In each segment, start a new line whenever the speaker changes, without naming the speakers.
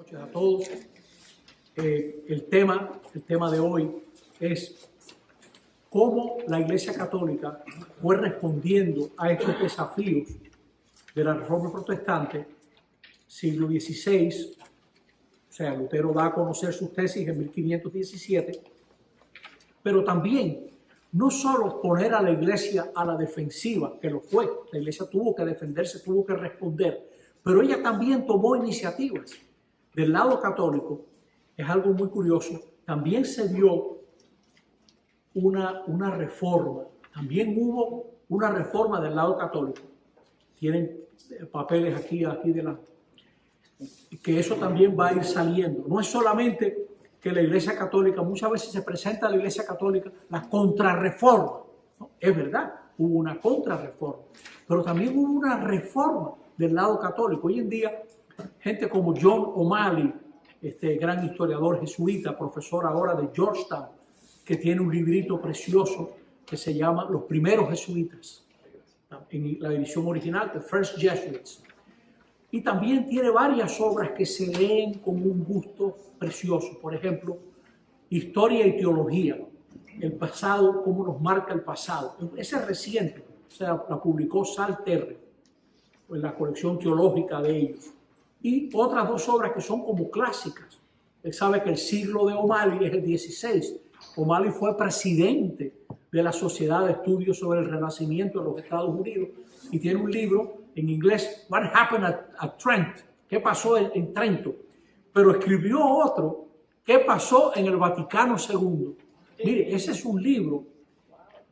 noches a todos. El tema de hoy es cómo la Iglesia Católica fue respondiendo a estos desafíos de la Reforma Protestante, siglo XVI. O sea, Lutero da a conocer sus tesis en 1517, pero también no solo poner a la Iglesia a la defensiva, que lo fue, la Iglesia tuvo que defenderse, tuvo que responder, pero ella también tomó iniciativas. Del lado católico, es algo muy curioso, también se dio una reforma, también hubo una reforma del lado católico. Tienen papeles aquí delante. Que eso también va a ir saliendo. No es solamente que la Iglesia Católica, muchas veces se presenta a la Iglesia Católica la contrarreforma, ¿no? Es verdad, hubo una contrarreforma, pero también hubo una reforma del lado católico. Hoy en día, gente como John O'Malley, este gran historiador jesuita, profesor ahora de Georgetown, que tiene un librito precioso que se llama Los primeros jesuitas, en la edición original, The First Jesuits. Y también tiene varias obras que se leen con un gusto precioso. Por ejemplo, Historia y Teología, el pasado, cómo nos marca el pasado. Ese es reciente, o sea, la publicó Sal Terre, en la colección teológica de ellos. Y otras dos obras que son como clásicas. Él sabe que el siglo de O'Malley es el XVI. O'Malley fue presidente de la Sociedad de Estudios sobre el Renacimiento de los Estados Unidos y tiene un libro en inglés, What Happened at Trent, ¿qué pasó en Trento? Pero escribió otro, ¿qué pasó en el Vaticano II? Mire, ese es un libro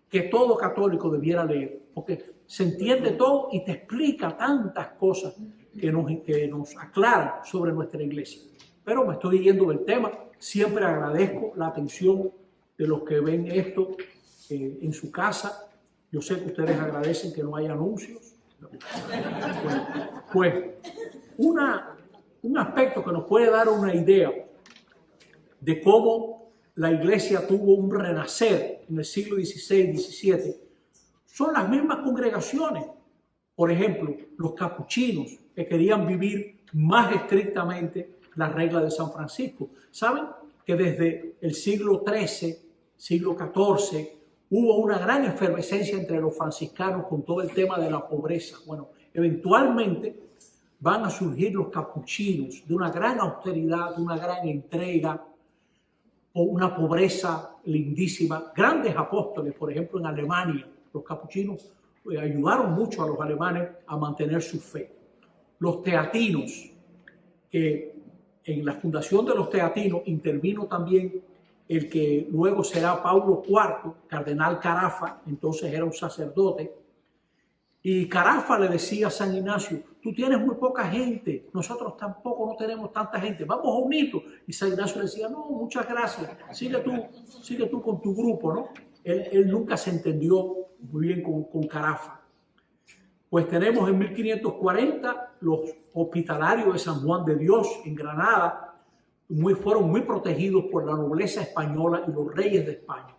que todo católico debiera leer, porque se entiende todo y te explica tantas cosas que nos aclaran sobre nuestra iglesia. Pero me estoy yendo del tema, siempre agradezco la atención de los que ven esto en su casa. Yo sé que ustedes agradecen que no haya anuncios. Pues un aspecto que nos puede dar una idea de cómo la iglesia tuvo un renacer en el siglo XVI, XVII, son las mismas congregaciones. Por ejemplo, los capuchinos que querían vivir más estrictamente la regla de San Francisco. ¿Saben que desde el siglo XIII, siglo XIV, hubo una gran efervescencia entre los franciscanos con todo el tema de la pobreza? Bueno, eventualmente van a surgir los capuchinos de una gran austeridad, de una gran entrega, o una pobreza lindísima. Grandes apóstoles, por ejemplo, en Alemania, los capuchinos ayudaron mucho a los alemanes a mantener su fe. Los teatinos, que en la fundación de los teatinos intervino también el que luego será Paulo IV, cardenal Carafa, entonces era un sacerdote, y Carafa le decía a San Ignacio, tú tienes muy poca gente, nosotros tampoco no tenemos tanta gente, vamos a unirnos. Y San Ignacio le decía, no, muchas gracias, sigue tú con tu grupo, ¿no? Él nunca se entendió muy bien con Carafa. Pues tenemos en 1540 los hospitalarios de San Juan de Dios en Granada, fueron muy protegidos por la nobleza española y los reyes de España.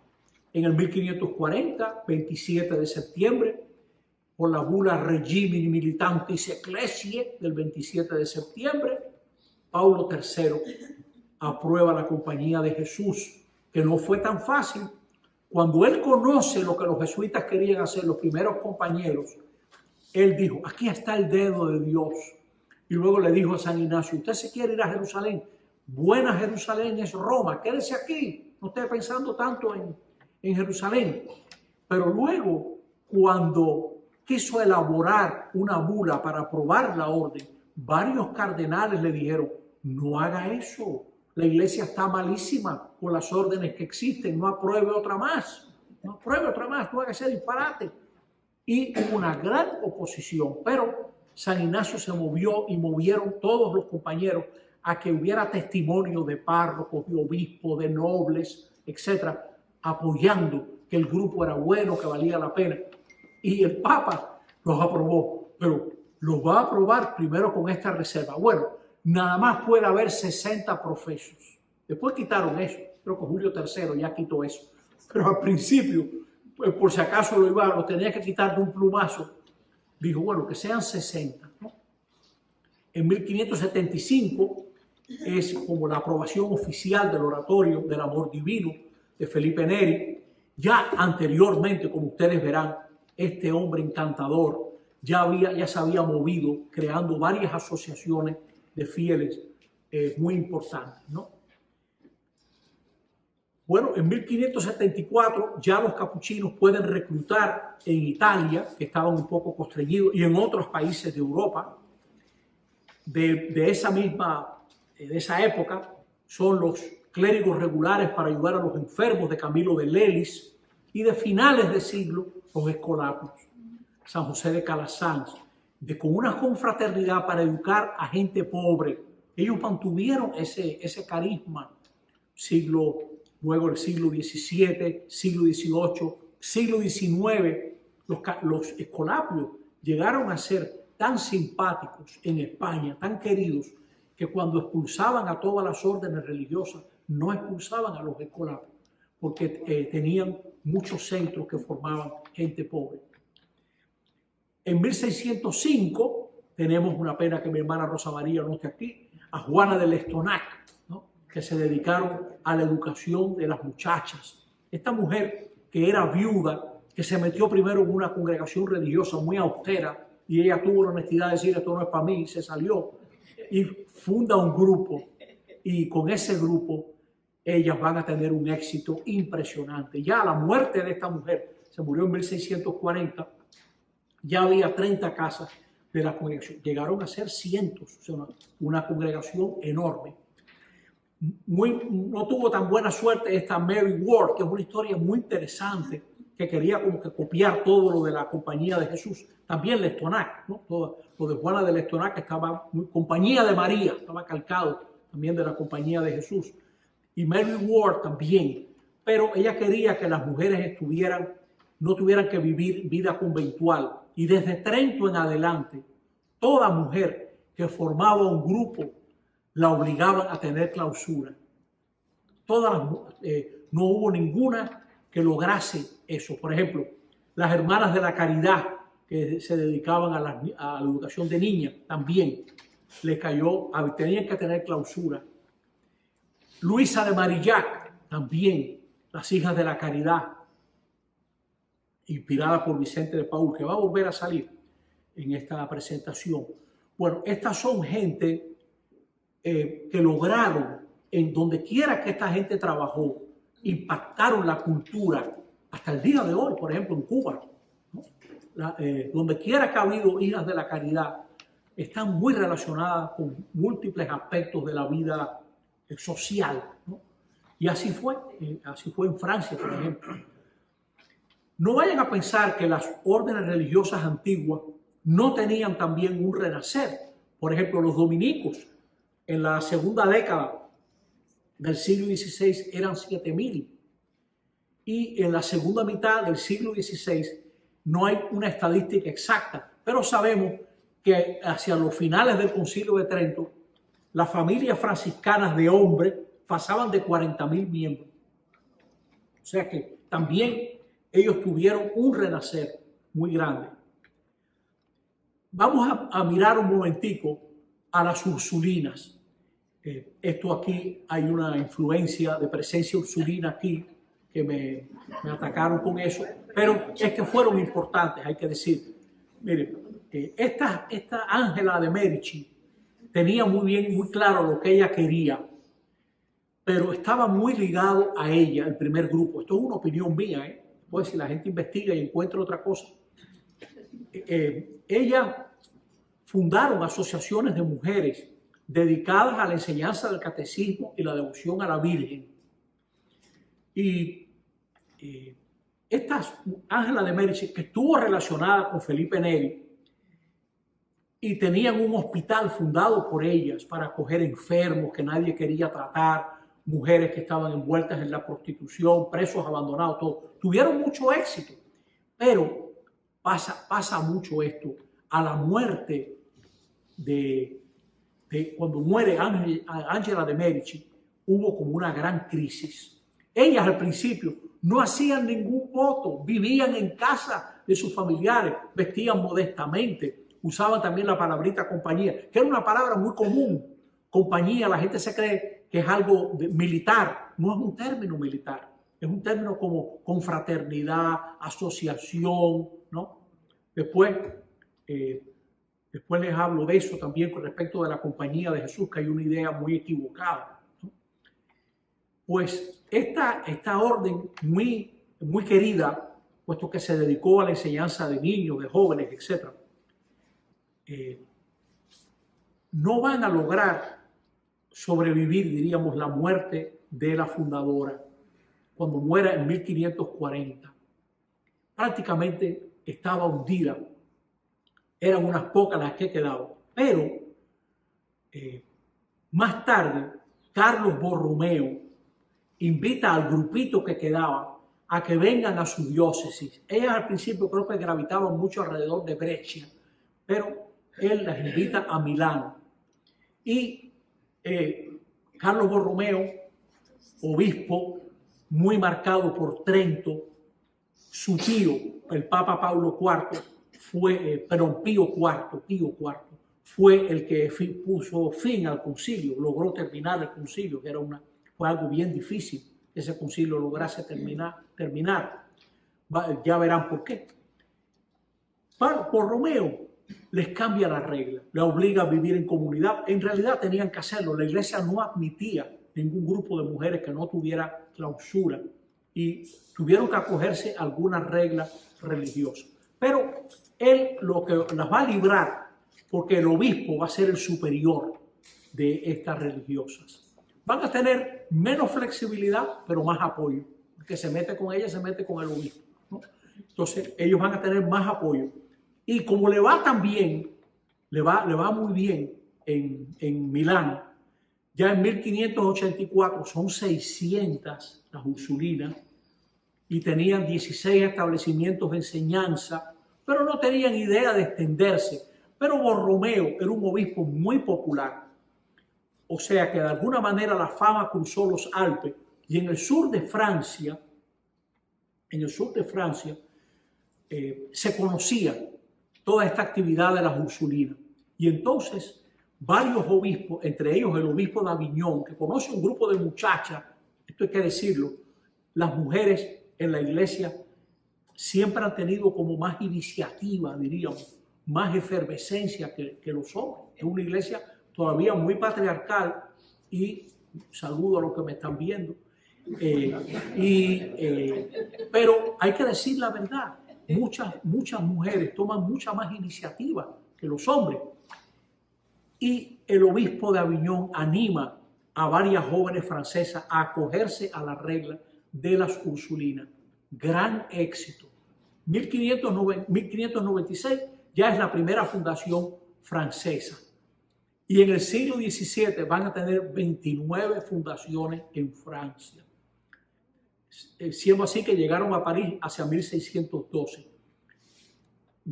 En el 1540, 27 de septiembre, por la bula Regimini Militantis Ecclesiae del 27 de septiembre, Paulo III aprueba la Compañía de Jesús, que no fue tan fácil. Cuando él conoce lo que los jesuitas querían hacer, los primeros compañeros, él dijo, aquí está el dedo de Dios. Y luego le dijo a San Ignacio, ¿usted se quiere ir a Jerusalén? Buena Jerusalén es Roma, quédese aquí, no esté pensando tanto en Jerusalén. Pero luego, cuando quiso elaborar una bula para aprobar la orden, varios cardenales le dijeron, no haga eso, la iglesia está malísima con las órdenes que existen, no apruebe otra más, no haga ese disparate. Y hubo una gran oposición, pero San Ignacio se movió y movieron todos los compañeros a que hubiera testimonio de párrocos, de obispos, de nobles, etcétera, apoyando que el grupo era bueno, que valía la pena. Y el Papa los aprobó, pero los va a aprobar primero con esta reserva. Bueno, nada más puede haber 60 profesos. Después quitaron eso, creo que Julio III ya quitó eso. Pero al principio, pues por si acaso lo tenía que quitar de un plumazo, dijo, bueno, que sean 60, ¿no? En 1575 es como la aprobación oficial del oratorio del amor divino de Felipe Neri. Ya anteriormente, como ustedes verán, este hombre encantador ya se había movido creando varias asociaciones de fieles muy importantes, ¿no? Bueno, en 1574 ya los capuchinos pueden reclutar en Italia, que estaban un poco constreñidos, y en otros países de Europa. De esa época son los clérigos regulares para ayudar a los enfermos de Camilo de Lelis, y de finales de siglo los escolapios, San José de Calasanz, con una confraternidad para educar a gente pobre. Ellos mantuvieron ese carisma luego el siglo XVII, siglo XVIII, siglo XIX. Los escolapios llegaron a ser tan simpáticos en España, tan queridos, que cuando expulsaban a todas las órdenes religiosas, no expulsaban a los escolapios, porque tenían muchos centros que formaban gente pobre. En 1605 tenemos una pena que mi hermana Rosa María no esté aquí, a Juana de Lestonac, ¿no?, que se dedicaron a la educación de las muchachas. Esta mujer, que era viuda, que se metió primero en una congregación religiosa muy austera, y ella tuvo la honestidad de decir: esto no es para mí, y se salió y funda un grupo, y con ese grupo ellas van a tener un éxito impresionante. Ya a la muerte de esta mujer, se murió en 1640, ya había 30 casas de la congregación. Llegaron a ser cientos, o sea, una congregación enorme. No tuvo tan buena suerte esta Mary Ward, que es una historia muy interesante, que quería como que copiar todo lo de la Compañía de Jesús. También Lestonac, ¿no? Todo lo de Juana de Lestonac estaba, Compañía de María, estaba calcado también de la Compañía de Jesús. Y Mary Ward también, pero ella quería que las mujeres no tuvieran que vivir vida conventual. Y desde Trento en adelante, toda mujer que formaba un grupo la obligaban a tener clausura. No hubo ninguna que lograse eso. Por ejemplo, las hermanas de la caridad, que se dedicaban a la educación de niñas, también tenían que tener clausura. Luisa de Marillac, también, las hijas de la caridad, inspirada por Vicente de Paúl, que va a volver a salir en esta presentación. Bueno, estas son gente que lograron, en donde quiera que esta gente trabajó, impactaron la cultura hasta el día de hoy. Por ejemplo, en Cuba, ¿no? Donde quiera que ha habido hijas de la caridad, están muy relacionadas con múltiples aspectos de la vida social, ¿no? Y así fue en Francia, por ejemplo. No vayan a pensar que las órdenes religiosas antiguas no tenían también un renacer. Por ejemplo, los dominicos en la segunda década del siglo XVI eran 7.000. Y en la segunda mitad del siglo XVI no hay una estadística exacta, pero sabemos que hacia los finales del Concilio de Trento, las familias franciscanas de hombres pasaban de 40.000 miembros. O sea que también ellos tuvieron un renacer muy grande. Vamos a mirar un momentico a las ursulinas. Esto aquí hay una influencia de presencia ursulina aquí, que me atacaron con eso, pero es que fueron importantes, hay que decir. Miren, esta Ángela de Medici tenía muy claro lo que ella quería, pero estaba muy ligado a ella, el primer grupo. Esto es una opinión mía, pues si la gente investiga y encuentra otra cosa. Ella fundaron asociaciones de mujeres dedicadas a la enseñanza del catecismo y la devoción a la Virgen. Y esta Ángela de Medici, que estuvo relacionada con Felipe Neri, y tenían un hospital fundado por ellas para acoger enfermos que nadie quería tratar, mujeres que estaban envueltas en la prostitución, presos abandonados, todo. Tuvieron mucho éxito, pero pasa mucho esto. A la muerte cuando muere Ángela de Medici, hubo como una gran crisis. Ellas al principio no hacían ningún voto, vivían en casa de sus familiares, vestían modestamente, usaban también la palabrita compañía, que era una palabra muy común compañía, la gente se cree que es algo militar. No es un término militar, es un término como confraternidad, asociación, ¿no? Después les hablo de eso también con respecto de la compañía de Jesús, que hay una idea muy equivocada, ¿no? Pues esta orden muy querida, puesto que se dedicó a la enseñanza de niños, de jóvenes, etc., no van a lograr sobrevivir, diríamos, la muerte de la fundadora cuando muera en 1540. Prácticamente estaba hundida. Eran unas pocas las que quedaban. Pero más tarde, Carlos Borromeo invita al grupito que quedaba a que vengan a su diócesis. Ellas al principio creo que gravitaban mucho alrededor de Brescia, pero él las invita a Milán. Y Carlos Borromeo, obispo muy marcado por Trento, su tío, el Papa Pablo IV, Pío IV, fue el que puso fin al concilio, logró terminar el concilio, que fue algo bien difícil que ese concilio lograse terminar. Ya verán por qué. Borromeo les cambia la regla, le obliga a vivir en comunidad. En realidad tenían que hacerlo. La iglesia no admitía ningún grupo de mujeres que no tuviera clausura y tuvieron que acogerse a alguna regla religiosa. Pero él lo que las va a librar, porque el obispo va a ser el superior de estas religiosas. Van a tener menos flexibilidad, pero más apoyo. El que se mete con ella se mete con el obispo, ¿no? Entonces ellos van a tener más apoyo. Y como le va tan bien, le va muy bien en Milán, ya en 1584 son 600 las Ursulinas y tenían 16 establecimientos de enseñanza, pero no tenían idea de extenderse. Pero Borromeo era un obispo muy popular, o sea que de alguna manera la fama cruzó los Alpes y en el sur de Francia, se conocía toda esta actividad de las Ursulinas. Y entonces varios obispos, entre ellos el obispo de Aviñón, que conoce un grupo de muchachas, esto hay que decirlo, las mujeres en la iglesia siempre han tenido como más iniciativa, diríamos, más efervescencia que los hombres. Es una iglesia todavía muy patriarcal y saludo a los que me están viendo. Pero hay que decir la verdad, muchas mujeres toman mucha más iniciativa que los hombres. Y el obispo de Aviñón anima a varias jóvenes francesas a acogerse a la regla de las Ursulinas. Gran éxito. 1596 ya es la primera fundación francesa. Y en el siglo XVII van a tener 29 fundaciones en Francia. Siendo así que llegaron a París hacia 1612.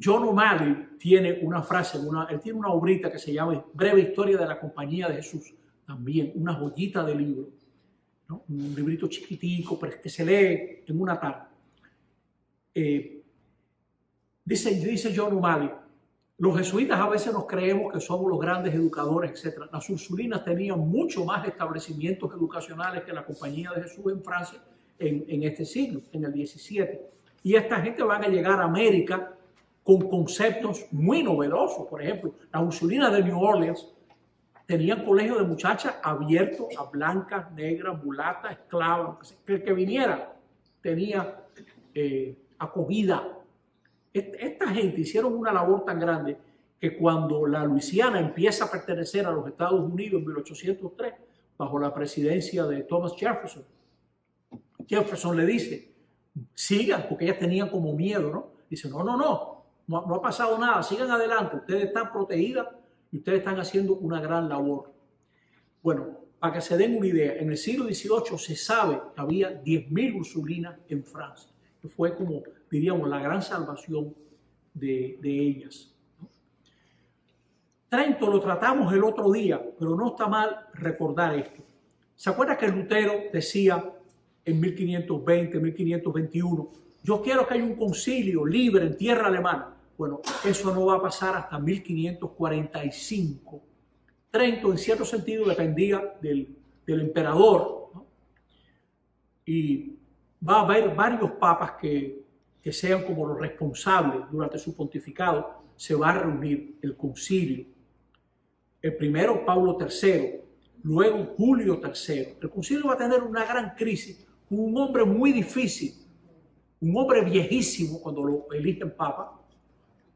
John O'Malley tiene una frase, él tiene una obrita que se llama Breve Historia de la Compañía de Jesús, también una joyita de libro, ¿no? Un librito chiquitico, pero que se lee en una tarde. Dice John O'Malley, los jesuitas a veces nos creemos que somos los grandes educadores, etc. Las Ursulinas tenían mucho más establecimientos educacionales que la Compañía de Jesús en Francia en este siglo, en el 17. Y esta gente van a llegar a América con conceptos muy novedosos. Por ejemplo, las Ursulinas de New Orleans tenían colegios de muchachas abiertos a blancas, negras, mulatas, esclavas. Que el que viniera tenía acogida. Esta gente hicieron una labor tan grande que cuando la Luisiana empieza a pertenecer a los Estados Unidos en 1803, bajo la presidencia de Thomas Jefferson, Jefferson le dice, sigan, porque ellas tenían como miedo, ¿no? Dice, no ha pasado nada, sigan adelante, ustedes están protegidas y ustedes están haciendo una gran labor. Bueno, para que se den una idea, en el siglo XVIII se sabe que había 10.000 Ursulinas en Francia, que fue como, diríamos, la gran salvación de ellas, ¿no? Trento lo tratamos el otro día, pero no está mal recordar esto. ¿Se acuerda que Lutero decía en 1520, 1521, yo quiero que haya un concilio libre en tierra alemana? Bueno, eso no va a pasar hasta 1545, Trento en cierto sentido dependía del emperador, ¿no? Y va a haber varios papas que sean como los responsables durante su pontificado. Se va a reunir el concilio. El primero, Pablo III, luego Julio III. El concilio va a tener una gran crisis, un hombre muy difícil, un hombre viejísimo cuando lo eligen papa,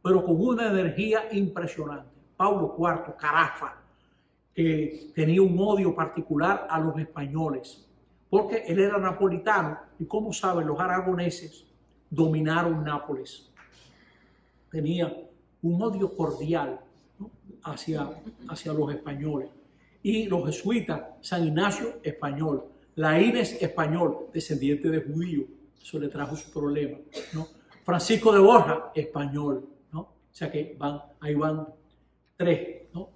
pero con una energía impresionante. Pablo IV, Carafa, que tenía un odio particular a los españoles, porque él era napolitano y, como saben, los aragoneses dominaron Nápoles. Tenía un odio cordial, ¿no? hacia los españoles. Y los jesuitas, San Ignacio, español, Laínez, español, descendiente de judíos, eso le trajo su problema, ¿no? Francisco de Borja, español, ¿no? O sea que ahí van tres, ¿no?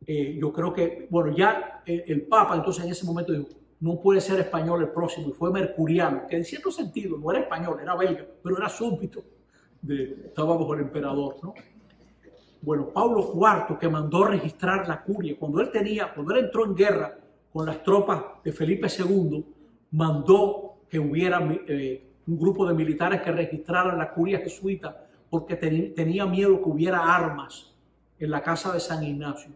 Yo creo que, bueno, ya el Papa entonces en ese momento dijo, no puede ser español el próximo, y fue mercuriano, que en cierto sentido no era español, era belga, pero era súbdito, estaba bajo el emperador, ¿no? Bueno, Pablo IV, que mandó registrar la curia, cuando él entró en guerra con las tropas de Felipe II, mandó que hubiera un grupo de militares que registraran la curia jesuita, porque tenía miedo que hubiera armas en la casa de San Ignacio.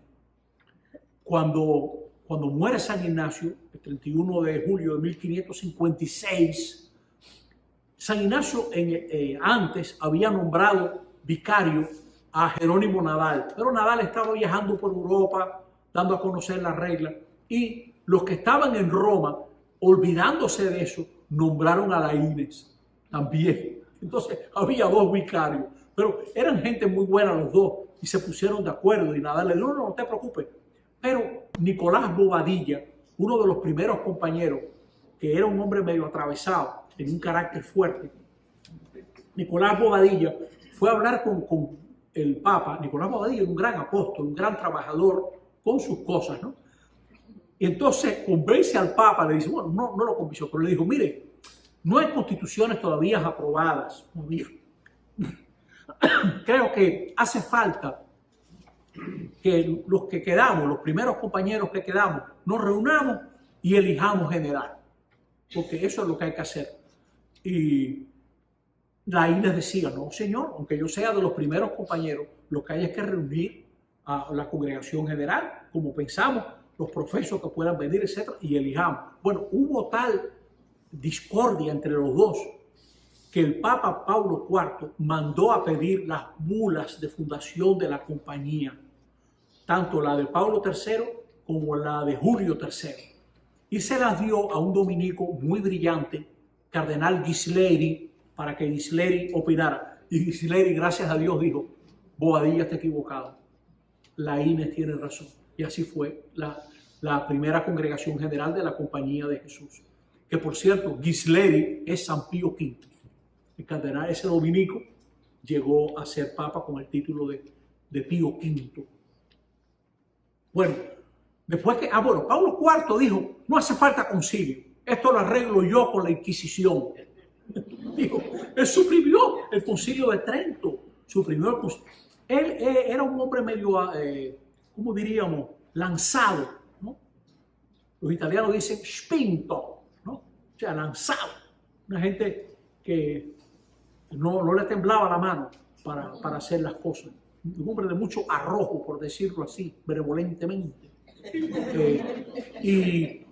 Cuando muere San Ignacio, el 31 de julio de 1556, San Ignacio antes había nombrado vicario a Jerónimo Nadal, pero Nadal estaba viajando por Europa, dando a conocer las reglas, y los que estaban en Roma, olvidándose de eso, nombraron a Laínez también. Entonces había dos vicarios, pero eran gente muy buena los dos, y se pusieron de acuerdo, y Nadal le dijo, no te preocupes. Pero Nicolás Bobadilla, uno de los primeros compañeros, que era un hombre medio atravesado, tenía un carácter fuerte, Nicolás Bobadilla fue a hablar con el Papa. Nicolás Bobadilla era un gran apóstol, un gran trabajador con sus cosas, ¿no? Y entonces convence al Papa, le dice, bueno, no lo convenció, pero le dijo, mire, no hay constituciones todavía aprobadas. Creo que hace falta que los que quedamos, los primeros compañeros que quedamos, nos reunamos y elijamos general, porque eso es lo que hay que hacer. Y Laínez decía, no señor, aunque yo sea de los primeros compañeros, lo que hay es que reunir a la congregación general, como pensamos, los profesos que puedan venir, etc., y elijamos. Bueno, hubo tal discordia entre los dos que el Papa Pablo IV mandó a pedir las bulas de fundación de la compañía, tanto la de Pablo III como la de Julio III, y se las dio a un dominico muy brillante, cardenal Ghisleri, para que Ghisleri opinara. Y Ghisleri, gracias a Dios, dijo, Bobadilla está equivocado, Laínez tiene razón. Y así fue la primera congregación general de la Compañía de Jesús, que por cierto, Ghisleri es San Pío V. El cardenal, ese dominico, llegó a ser papa con el título de Pío V. Bueno, después que, Pablo IV dijo, no hace falta concilio, esto lo arreglo yo con la Inquisición. Dijo, él suprimió el concilio de Trento, suprimió el concilio. Él era un hombre medio, ¿cómo diríamos?, lanzado, ¿no? Los italianos dicen spinto, ¿no? O sea, lanzado. Una gente que no le temblaba la mano para hacer las cosas. Un hombre de mucho arrojo, por decirlo así, benevolentemente. Y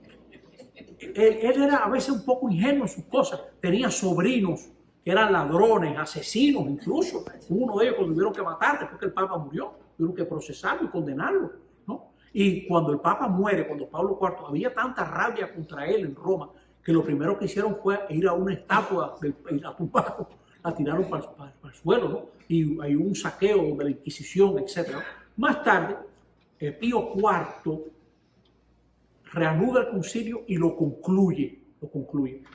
él era a veces un poco ingenuo en sus cosas. Tenía sobrinos que eran ladrones, asesinos, incluso. Uno de ellos lo tuvieron que matar después que el Papa murió. Tuvieron que procesarlo y condenarlo, ¿no? Y cuando el Papa muere, cuando Pablo IV, había tanta rabia contra él en Roma, que lo primero que hicieron fue ir a una estatua y la tumbaron, la tiraron para el suelo, ¿no? Y hay un saqueo de la Inquisición, etc. Más tarde, Pío IV reanuda el concilio y lo concluye.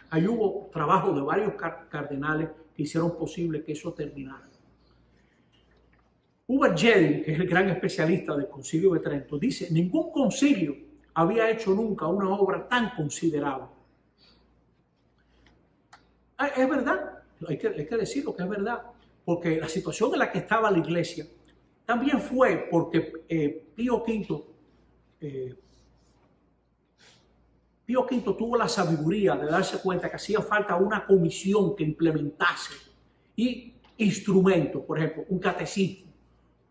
Ahí hubo trabajo de varios cardenales que hicieron posible que eso terminara. Hubert Jeding, que es el gran especialista del Concilio de Trento, dice, ningún concilio había hecho nunca una obra tan considerable. Es verdad, hay que decirlo que es verdad, porque la situación en la que estaba la iglesia también fue porque Pío V Pío V tuvo la sabiduría de darse cuenta que hacía falta una comisión que implementase y instrumentos, por ejemplo, un catecismo,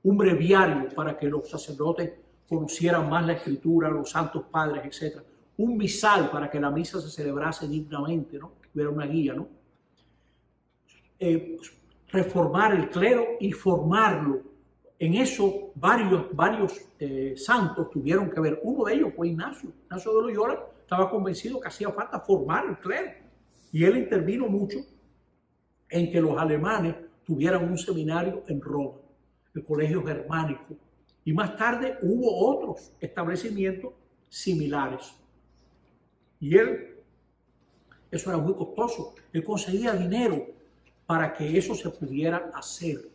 un breviario para que los sacerdotes conocieran más la escritura, los santos padres, etc. Un misal para que la misa se celebrase dignamente, ¿no? Hubiera una guía, ¿no? Reformar el clero y formarlo. En eso varios santos tuvieron que ver. Uno de ellos fue Ignacio de Loyola. Estaba convencido que hacía falta formar el clero. Y él intervino mucho en que los alemanes tuvieran un seminario en Roma, el Colegio Germánico. Y más tarde hubo otros establecimientos similares. Y eso era muy costoso. Él conseguía dinero para que eso se pudiera hacer.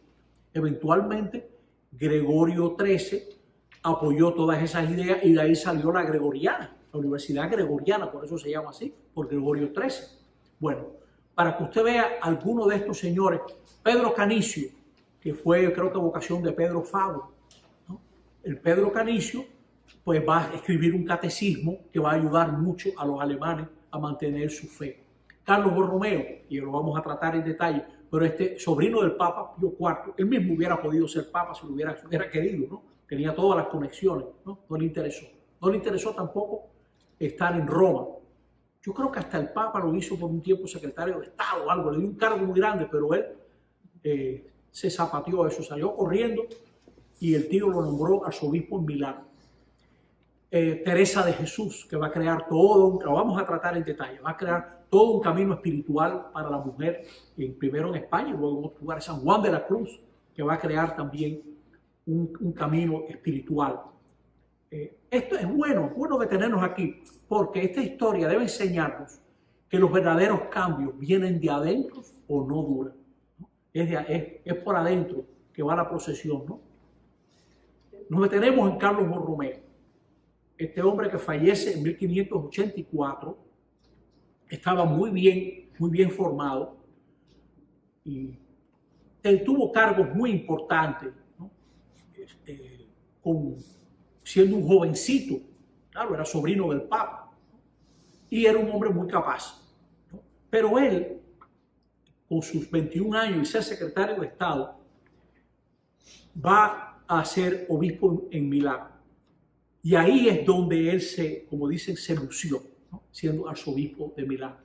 Eventualmente, Gregorio XIII apoyó todas esas ideas y de ahí salió la Gregoriana, la Universidad Gregoriana, por eso se llama así, por Gregorio XIII. Bueno, para que usted vea alguno de estos señores, Pedro Canicio, que fue, creo que vocación de Pedro Fabro, ¿no? El Pedro Canicio, pues va a escribir un catecismo que va a ayudar mucho a los alemanes a mantener su fe. Carlos Borromeo, y lo vamos a tratar en detalle, pero este sobrino del Papa Pío IV, él mismo hubiera podido ser Papa si lo hubiera querido, ¿no? Tenía todas las conexiones, ¿no? No le interesó. No le interesó tampoco estar en Roma. Yo creo que hasta el Papa lo hizo por un tiempo secretario de Estado o algo, le dio un cargo muy grande, pero él se zapateó eso, salió corriendo y el tío lo nombró arzobispo en Milán. Teresa de Jesús, que va a crear todo, lo vamos a tratar en detalle, va a crear todo un camino espiritual para la mujer, primero en España y luego en otros lugares. San Juan de la Cruz, que va a crear también un camino espiritual. Esto es bueno detenernos aquí, porque esta historia debe enseñarnos que los verdaderos cambios vienen de adentro o no duran, ¿no? Es por adentro que va la procesión, ¿no? Nos detenemos en Carlos Borromeo. Este hombre que fallece en 1584 estaba muy bien formado y él tuvo cargos muy importantes, ¿no? Siendo un jovencito, claro, era sobrino del Papa y era un hombre muy capaz, ¿no? Pero él, con sus 21 años y ser secretario de Estado, va a ser obispo en Milán. Y ahí es donde él como dicen, se lució, ¿no? Siendo arzobispo de Milán.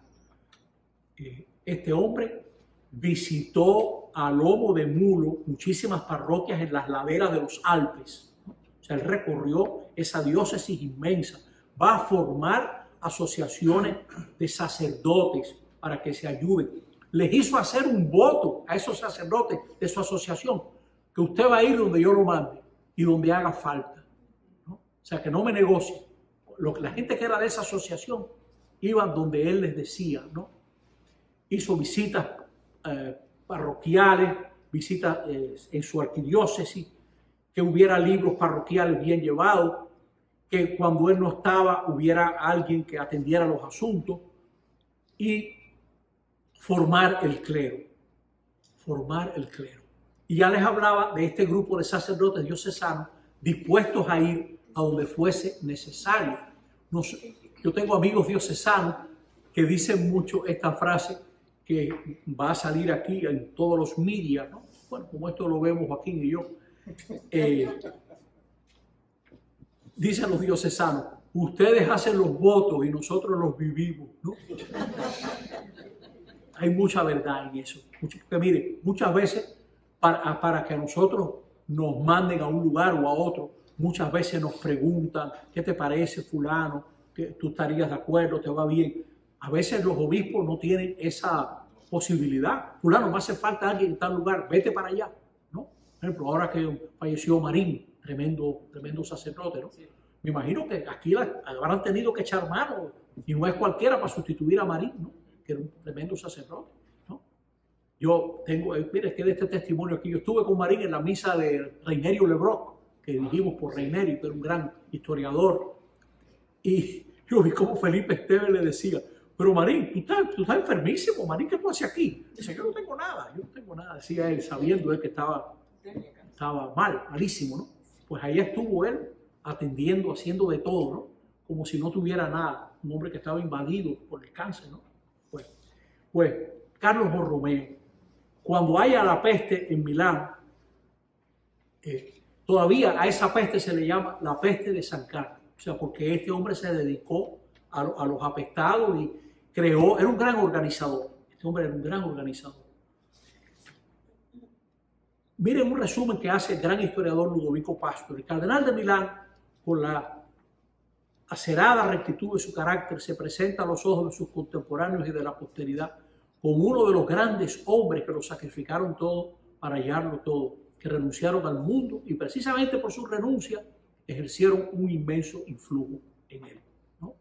Este hombre visitó a lomo de mulo muchísimas parroquias en las laderas de los Alpes, ¿no? O sea, él recorrió esa diócesis inmensa. Va a formar asociaciones de sacerdotes para que se ayuden. Les hizo hacer un voto a esos sacerdotes de su asociación, que usted va a ir donde yo lo mande y donde haga falta. O sea, que no me negocie. La gente que era de esa asociación iban donde él les decía, ¿no? Hizo visitas parroquiales, visitas en su arquidiócesis, que hubiera libros parroquiales bien llevados, que cuando él no estaba hubiera alguien que atendiera los asuntos y formar el clero. Formar el clero. Y ya les hablaba de este grupo de sacerdotes diocesanos dispuestos a ir a donde fuese necesario. Yo tengo amigos diocesanos que dicen mucho esta frase que va a salir aquí en todos los medios, ¿no? Bueno, como esto lo vemos Joaquín y yo. Dicen los diocesanos, ustedes hacen los votos y nosotros los vivimos, ¿no? Hay mucha verdad en eso. Porque mire, muchas veces para que nosotros nos manden a un lugar o a otro, muchas veces nos preguntan, ¿qué te parece fulano? ¿Que tú estarías de acuerdo? ¿Te va bien? A veces los obispos no tienen esa posibilidad. Fulano, me hace falta alguien en tal lugar, vete para allá, ¿no? Por ejemplo, ahora que falleció Marín, tremendo sacerdote, ¿no? Me imagino que aquí habrán tenido que echar mano, y no es cualquiera para sustituir a Marín, ¿no? Que era un tremendo sacerdote, ¿no? Yo tengo, mire, es que de este testimonio aquí, yo estuve con Marín en la misa de Reinerio Lebroc, que dirigimos por Reinerio, que era un gran historiador, y yo vi como Felipe Esteves le decía, pero Marín, tú estás enfermísimo, Marín, ¿qué tú haces aquí? Dice, yo no tengo nada, decía él, sabiendo él que estaba malísimo, ¿no? Pues ahí estuvo él atendiendo, haciendo de todo, ¿no? Como si no tuviera nada. Un hombre que estaba invadido por el cáncer, ¿no? Pues Carlos Borromeo, cuando haya la peste en Milán, todavía a esa peste se le llama la peste de San Carlos. O sea, porque este hombre se dedicó a los apestados y creó, era un gran organizador. Este hombre era un gran organizador. Miren un resumen que hace el gran historiador Ludovico Pastor. El cardenal de Milán, con la acerada rectitud de su carácter, se presenta a los ojos de sus contemporáneos y de la posteridad como uno de los grandes hombres que lo sacrificaron todo para hallarlo todo, que renunciaron al mundo y precisamente por su renuncia ejercieron un inmenso influjo en él, ¿no?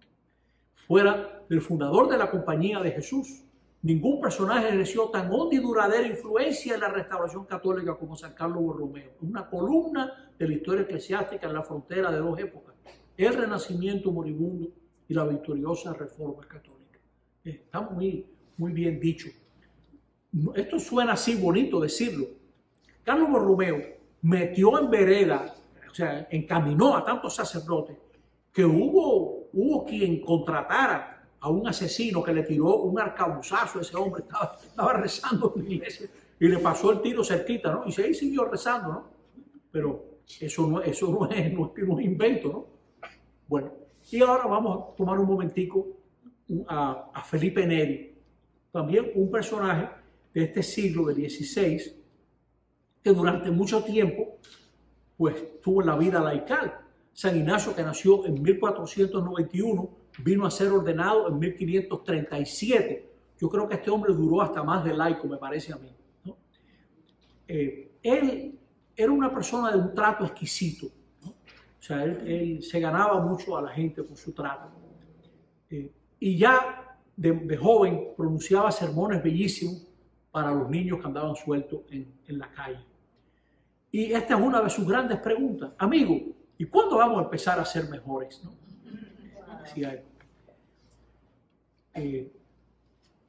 Fuera del fundador de la Compañía de Jesús, ningún personaje ejerció tan honda y duradera influencia en la restauración católica como San Carlos Borromeo, una columna de la historia eclesiástica en la frontera de dos épocas, el Renacimiento moribundo y la victoriosa Reforma católica. Está muy bien dicho. Esto suena así bonito decirlo. Carlos Borromeo metió en vereda, o sea, encaminó a tantos sacerdotes que hubo quien contratara a un asesino que le tiró un arcabuzazo a ese hombre, estaba rezando en la iglesia y le pasó el tiro cerquita, ¿no? Y ahí siguió rezando, ¿no? Pero eso no es invento, ¿no? Bueno, y ahora vamos a tomar un momentico a Felipe Neri, también un personaje de este siglo del XVI, que durante mucho tiempo pues tuvo la vida laical. San Ignacio, que nació en 1491, vino a ser ordenado en 1537. Yo creo que este hombre duró hasta más de laico, me parece a mí, ¿no? Él era una persona de un trato exquisito, ¿no? O sea, él se ganaba mucho a la gente con su trato. Y ya de joven pronunciaba sermones bellísimos para los niños que andaban sueltos en la calle. Y esta es una de sus grandes preguntas. Amigo, ¿y cuándo vamos a empezar a ser mejores, ¿no? Decía él.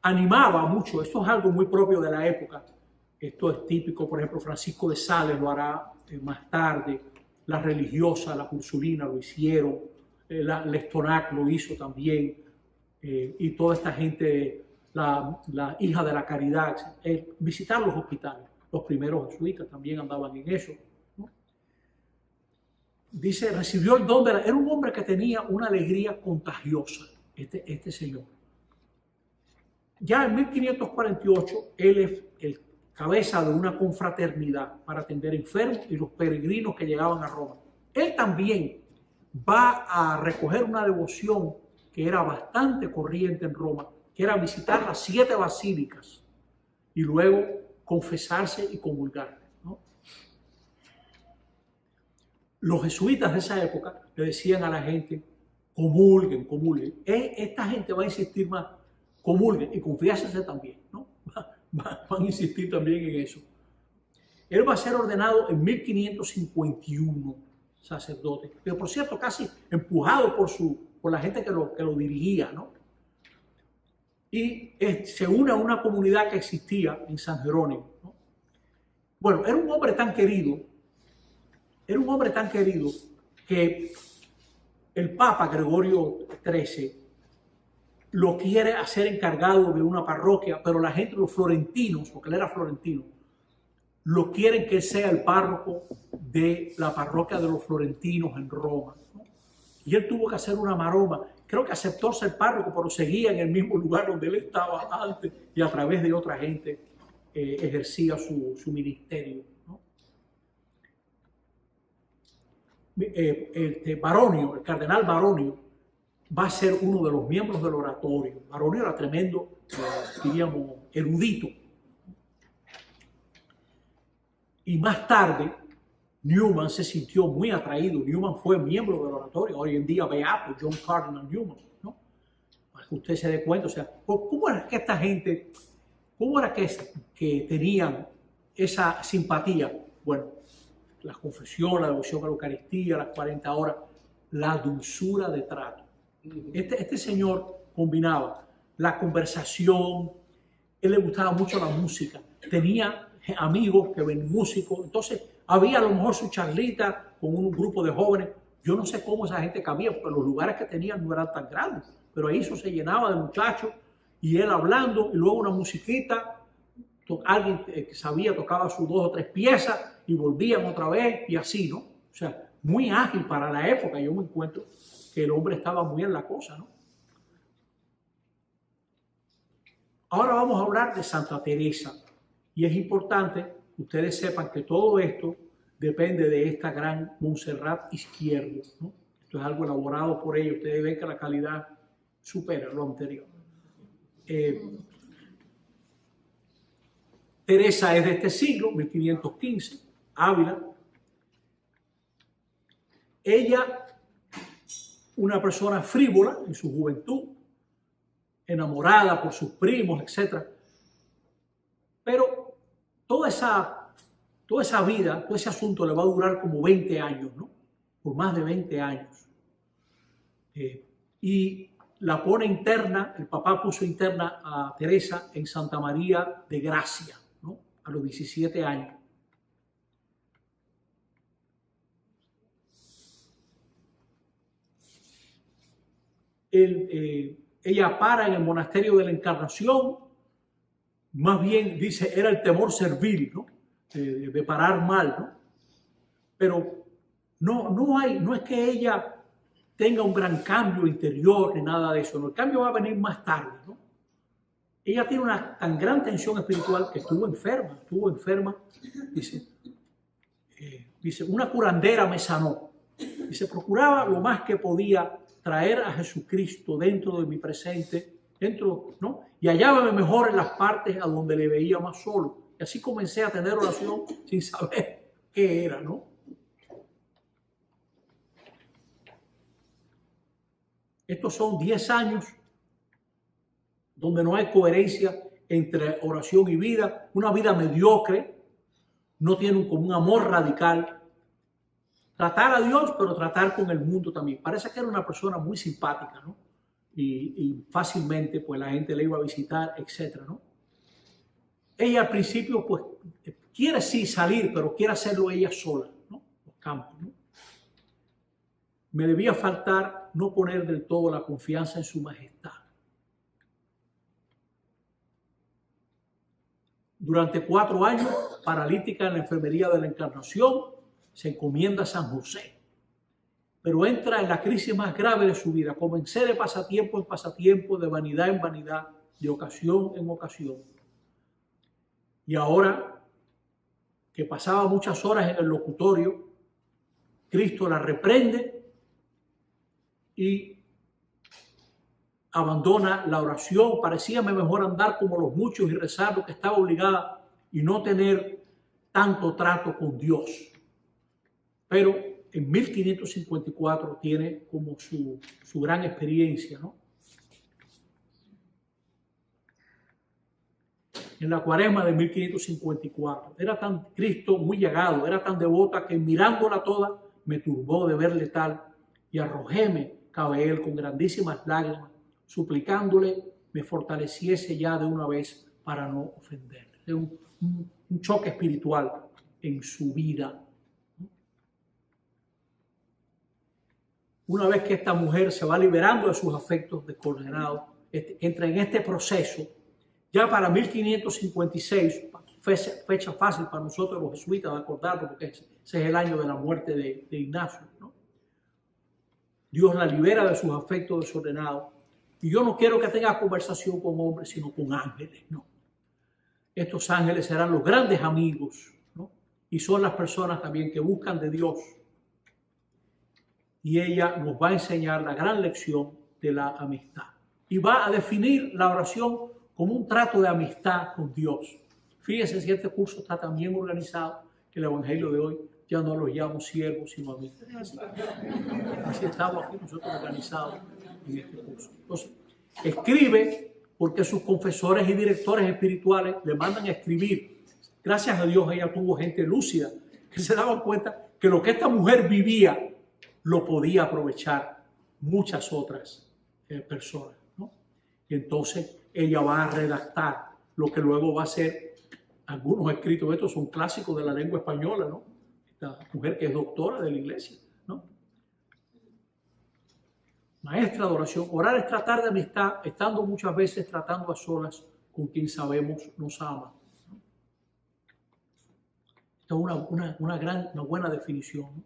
Animaba mucho, esto es algo muy propio de la época. Esto es típico, por ejemplo, Francisco de Sales lo hará más tarde, la religiosa, la Ursulina lo hicieron, la Lestonac lo hizo también, y toda esta gente, la hija de la caridad, visitar los hospitales. Los primeros jesuitas también andaban en eso, ¿no? Dice, recibió el don era un hombre que tenía una alegría contagiosa, este señor. Ya en 1548, él es el cabeza de una confraternidad para atender enfermos y los peregrinos que llegaban a Roma. Él también va a recoger una devoción que era bastante corriente en Roma, que era visitar las 7 basílicas y luego confesarse y comulgar, ¿no? Los jesuitas de esa época le decían a la gente, comulguen, comulguen. Esta gente va a insistir más, comulguen y confiásense también, ¿no? Van a insistir también en eso. Él va a ser ordenado en 1551 sacerdote, pero por cierto casi empujado por la gente que lo dirigía, ¿no? Y se une a una comunidad que existía en San Jerónimo, ¿no? Bueno, era un hombre tan querido que el Papa Gregorio XIII lo quiere hacer encargado de una parroquia, pero la gente, los florentinos, porque él era florentino, lo quieren que él sea el párroco de la parroquia de los florentinos en Roma, ¿no? Y él tuvo que hacer una maroma. Creo que aceptó ser párroco, pero seguía en el mismo lugar donde él estaba antes y a través de otra gente ejercía su ministerio, ¿no? Baronio, el cardenal Baronio, va a ser uno de los miembros del oratorio. Baronio era tremendo, diríamos, erudito. Y más tarde, Newman se sintió muy atraído. Newman fue miembro del oratorio, hoy en día beato, John Cardinal Newman, ¿no? Para que usted se dé cuenta, o sea, ¿cómo era que esta gente, cómo era que tenían esa simpatía? Bueno, la confesión, la devoción a la Eucaristía, las 40 horas, la dulzura de trato. Este señor combinaba la conversación, él le gustaba mucho la música, tenía amigos que ven músicos, entonces había a lo mejor su charlita con un grupo de jóvenes, Yo no sé cómo esa gente cabía, porque los lugares que tenían no eran tan grandes, pero ahí eso se llenaba de muchachos y él hablando y luego una musiquita, alguien que sabía tocaba sus 2 o 3 piezas y volvían otra vez y así, ¿no? O sea, muy ágil para la época. Yo me encuentro que el hombre estaba muy en la cosa, ¿no? Ahora vamos a hablar de Santa Teresa y es importante que ustedes sepan que todo esto depende de esta gran Montserrat Izquierdo, ¿no? Esto es algo elaborado por ella. Ustedes ven que la calidad supera lo anterior. Teresa es de este siglo, 1515, Ávila. Ella, una persona frívola en su juventud, enamorada por sus primos, etc. Pero toda esa vida, todo ese asunto le va a durar como 20 años, ¿no? Por más de 20 años. Y la pone interna, el papá puso interna a Teresa en Santa María de Gracia, ¿no? A los 17 años. Ella para en el monasterio de la Encarnación, más bien dice, era el temor servil, ¿no? De parar mal, ¿no? Pero no es que ella tenga un gran cambio interior ni nada de eso, ¿no? El cambio va a venir más tarde, ¿no? Ella tiene una tan gran tensión espiritual que estuvo enferma, dice, una curandera me sanó. Dice, procuraba lo más que podía traer a Jesucristo dentro de mi presente, ¿no? Y hallábame mejor en las partes a donde le veía más solo. Y así comencé a tener oración sin saber qué era, ¿no? Estos son 10 años donde no hay coherencia entre oración y vida, una vida mediocre, no tiene como un amor radical. Tratar a Dios, pero tratar con el mundo también. Parece que era una persona muy simpática, ¿no? Y fácilmente, pues, la gente le iba a visitar, etcétera, ¿no? Ella al principio, pues, quiere sí salir, pero quiere hacerlo ella sola, ¿no? Los campos, ¿no? Me debía faltar no poner del todo la confianza en su majestad. Durante 4 años, paralítica en la enfermería de la Encarnación, se encomienda a San José, pero entra en la crisis más grave de su vida. Comencé de pasatiempo en pasatiempo, de vanidad en vanidad, de ocasión en ocasión. Y ahora que pasaba muchas horas en el locutorio, Cristo la reprende y abandona la oración. Parecíame mejor andar como los muchos y rezar lo que estaba obligada y no tener tanto trato con Dios. Pero en 1554 tiene como su gran experiencia, ¿no? En la cuaresma de 1554, era tan Cristo muy llegado, era tan devota que mirándola toda me turbó de verle tal y arrojéme cabe él con grandísimas lágrimas, suplicándole me fortaleciese ya de una vez para no ofenderle. Es un choque espiritual en su vida. Una vez que esta mujer se va liberando de sus afectos descoordenados, entra en este proceso, ya para 1556, fecha fácil para nosotros los jesuitas de acordarlo, porque ese es el año de la muerte de Ignacio, ¿no? Dios la libera de sus afectos desordenados. Y yo no quiero que tenga conversación con hombres, sino con ángeles, ¿no? Estos ángeles serán los grandes amigos, ¿no? Y son las personas también que buscan de Dios. Y ella nos va a enseñar la gran lección de la amistad. Y va a definir la oración como un trato de amistad con Dios. Fíjense si este curso está tan bien organizado que el evangelio de hoy ya no los llamo siervos, sino amigos. Así estamos aquí nosotros organizados en este curso. Entonces, escribe porque sus confesores y directores espirituales le mandan a escribir. Gracias a Dios ella tuvo gente lúcida que se daban cuenta que lo que esta mujer vivía lo podía aprovechar muchas otras personas, ¿no? Y entonces ella va a redactar lo que luego va a ser, algunos escritos de estos son clásicos de la lengua española, ¿no? Esta mujer que es doctora de la iglesia, ¿no? maestra de oración. Orar es tratar de amistad, estando muchas veces tratando a solas con quien sabemos nos ama. Esto es una buena definición, ¿no?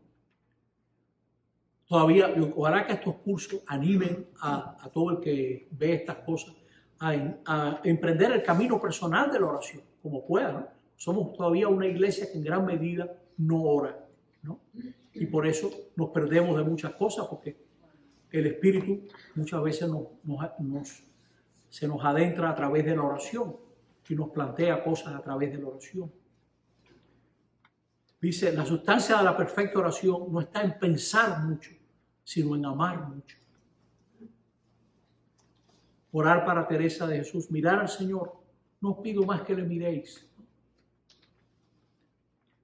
Todavía, ojalá que estos cursos animen a todo el que ve estas cosas a emprender el camino personal de la oración, como pueda, ¿no? Somos todavía una iglesia que en gran medida no ora, ¿no? Y por eso nos perdemos de muchas cosas, porque el Espíritu muchas veces se nos adentra a través de la oración y nos plantea cosas a través de la oración. Dice, la sustancia de la perfecta oración no está en pensar mucho, sino en amar mucho. Orar para Teresa de Jesús, mirar al Señor, no os pido más que le miréis.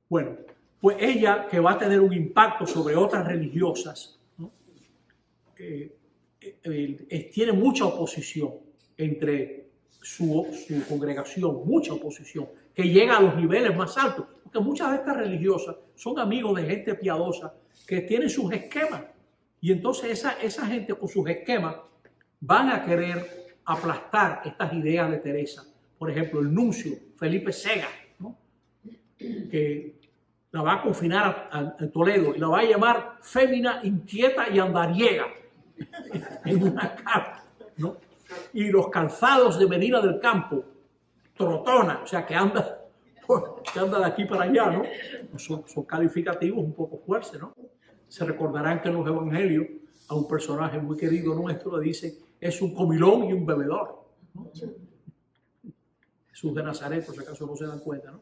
Bueno, pues ella, que va a tener un impacto sobre otras religiosas, ¿no? Tiene mucha oposición entre su congregación, mucha oposición, que llega a los niveles más altos, porque muchas de estas religiosas son amigos de gente piadosa que tienen sus esquemas, y entonces esa gente con sus esquemas van a querer aplastar estas ideas de Teresa. Por ejemplo, el nuncio Felipe Sega, ¿no? Que la va a confinar a Toledo y la va a llamar fémina inquieta y andariega en una carta, ¿no? Y los calzados de Medina del Campo, trotona, o sea que anda de aquí para allá, ¿no? Son calificativos un poco fuertes, ¿no? Se recordarán que en los evangelios a un personaje muy querido nuestro le dice es un comilón y un bebedor, ¿no? Jesús de Nazaret, por si acaso no se dan cuenta, ¿no?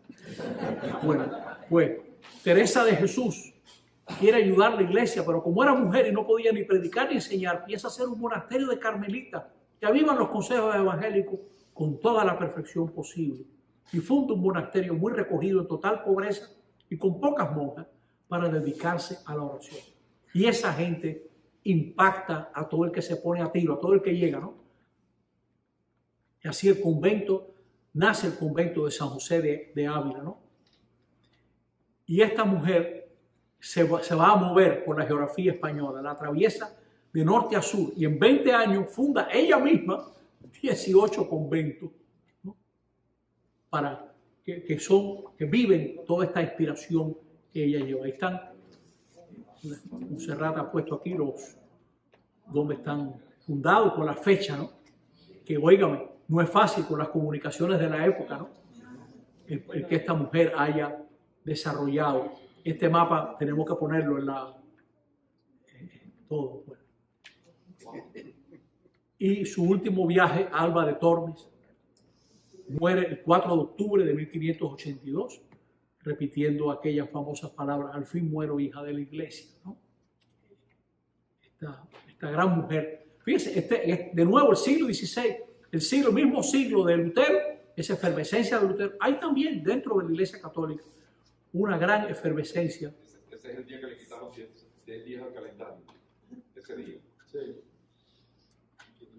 Bueno, pues Teresa de Jesús quiere ayudar a la iglesia, pero como era mujer y no podía ni predicar ni enseñar, piensa hacer un monasterio de carmelitas que avivan los consejos evangélicos con toda la perfección posible. Y funda un monasterio muy recogido en total pobreza y con pocas monjas para dedicarse a la oración. Y esa gente impacta a todo el que se pone a tiro, a todo el que llega, ¿no? Y así nace el convento de San José de Ávila, ¿no? Y esta mujer se va a mover por la geografía española, la atraviesa de norte a sur y en 20 años funda ella misma 18 conventos, ¿no? Para que viven toda esta inspiración que ella lleva. Ahí están, Montserrat ha puesto aquí donde están fundados con la fecha, ¿no? Que, óigame, no es fácil con las comunicaciones de la época, ¿no? El que esta mujer haya desarrollado. Este mapa tenemos que ponerlo en todo. Bueno. Y su último viaje a Alba de Tormes, muere el 4 de octubre de 1582, repitiendo aquellas famosas palabras, al fin muero hija de la iglesia, ¿no? Esta gran mujer. Fíjense, de nuevo el siglo XVI, el mismo siglo de Lutero, esa efervescencia de Lutero. Hay también dentro de la iglesia católica una gran efervescencia.
Ese es el día que le quitamos 10 días al calendario. Ese día. Sí.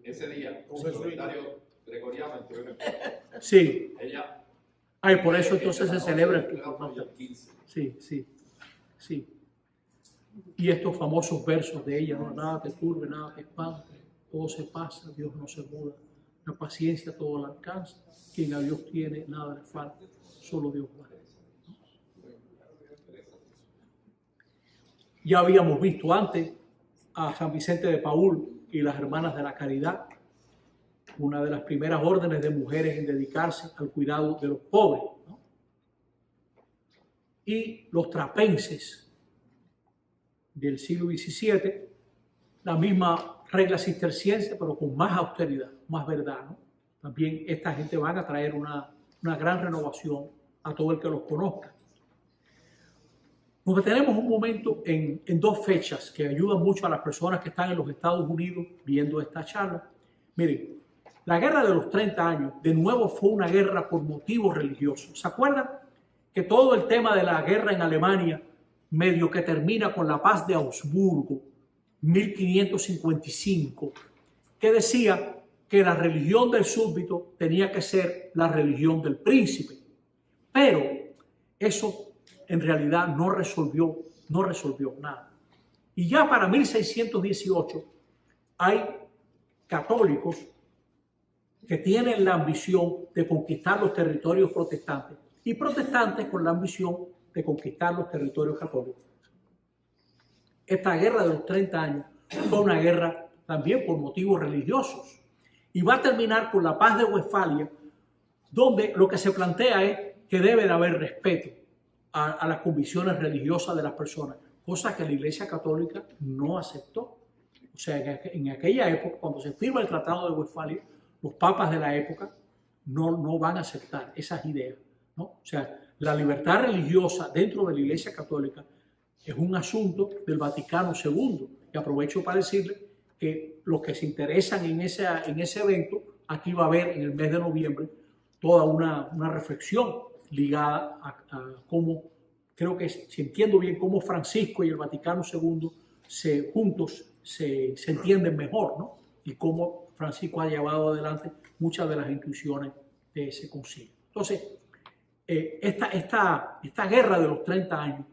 Ese día, el calendario gregoriano entró en el...
Sí.
Ella...
Por eso entonces se celebra el
15.
Sí. Y estos famosos versos de ella, ¿no? Nada te turbe, nada te espante, todo se pasa, Dios no se muda, la paciencia todo la alcanza, quien a Dios tiene, nada le falta, solo Dios vale. Ya habíamos visto antes a San Vicente de Paúl y las Hermanas de la Caridad, una de las primeras órdenes de mujeres en dedicarse al cuidado de los pobres, ¿no? Y los trapenses del siglo XVII, la misma regla cisterciense, pero con más austeridad, más verdad, ¿no? También esta gente van a traer una gran renovación a todo el que los conozca. Nos detenemos un momento en dos fechas que ayudan mucho a las personas que están en los Estados Unidos viendo esta charla. Miren, la guerra de los 30 años, de nuevo fue una guerra por motivos religiosos. ¿Se acuerdan que todo el tema de la guerra en Alemania medio que termina con la paz de Augsburgo, 1555, que decía que la religión del súbdito tenía que ser la religión del príncipe? Pero eso en realidad no resolvió nada. Y ya para 1618 hay católicos que tienen la ambición de conquistar los territorios protestantes y protestantes con la ambición de conquistar los territorios católicos. Esta guerra de los 30 años fue una guerra también por motivos religiosos y va a terminar con la paz de Westfalia, donde lo que se plantea es que debe de haber respeto a las convicciones religiosas de las personas, cosa que la Iglesia Católica no aceptó. O sea, en aquella época, cuando se firma el Tratado de Westfalia, los papas de la época no van a aceptar esas ideas, ¿no? O sea, la libertad religiosa dentro de la Iglesia Católica es un asunto del Vaticano II. Y aprovecho para decirle que los que se interesan en ese evento, aquí va a haber en el mes de noviembre toda una reflexión ligada a cómo, creo que si entiendo bien, cómo Francisco y el Vaticano II juntos se entienden mejor, ¿no? Y cómo Francisco ha llevado adelante muchas de las intuiciones de ese concilio. Entonces, esta guerra de los 30 años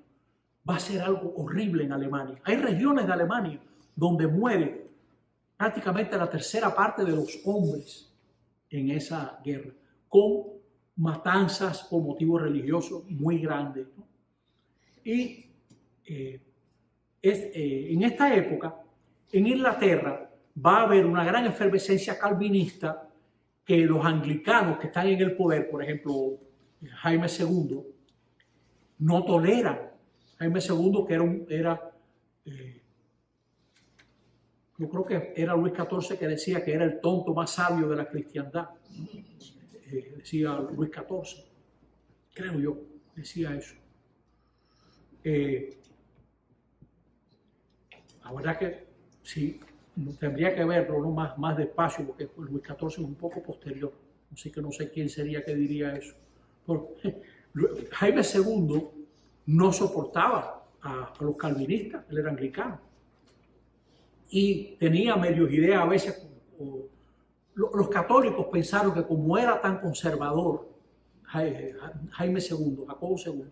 va a ser algo horrible en Alemania. Hay regiones de Alemania donde muere prácticamente la tercera parte de los hombres en esa guerra, con matanzas por motivos religiosos muy grandes, ¿no? Y en esta época, en Inglaterra, va a haber una gran efervescencia calvinista que los anglicanos que están en el poder, por ejemplo, Jaime II, no toleran. Jaime II, que yo creo que era Luis XIV, que decía que era el tonto más sabio de la cristiandad. Decía Luis XIV, creo yo, decía eso. La verdad que sí, tendría que verlo, ¿no? más despacio, porque Luis XIV es un poco posterior, así que no sé quién sería que diría eso. Porque Jaime II no soportaba a los calvinistas, él era anglicano, y tenía medios ideas a veces. Los católicos pensaron que como era tan conservador Jaime II, Jacobo II,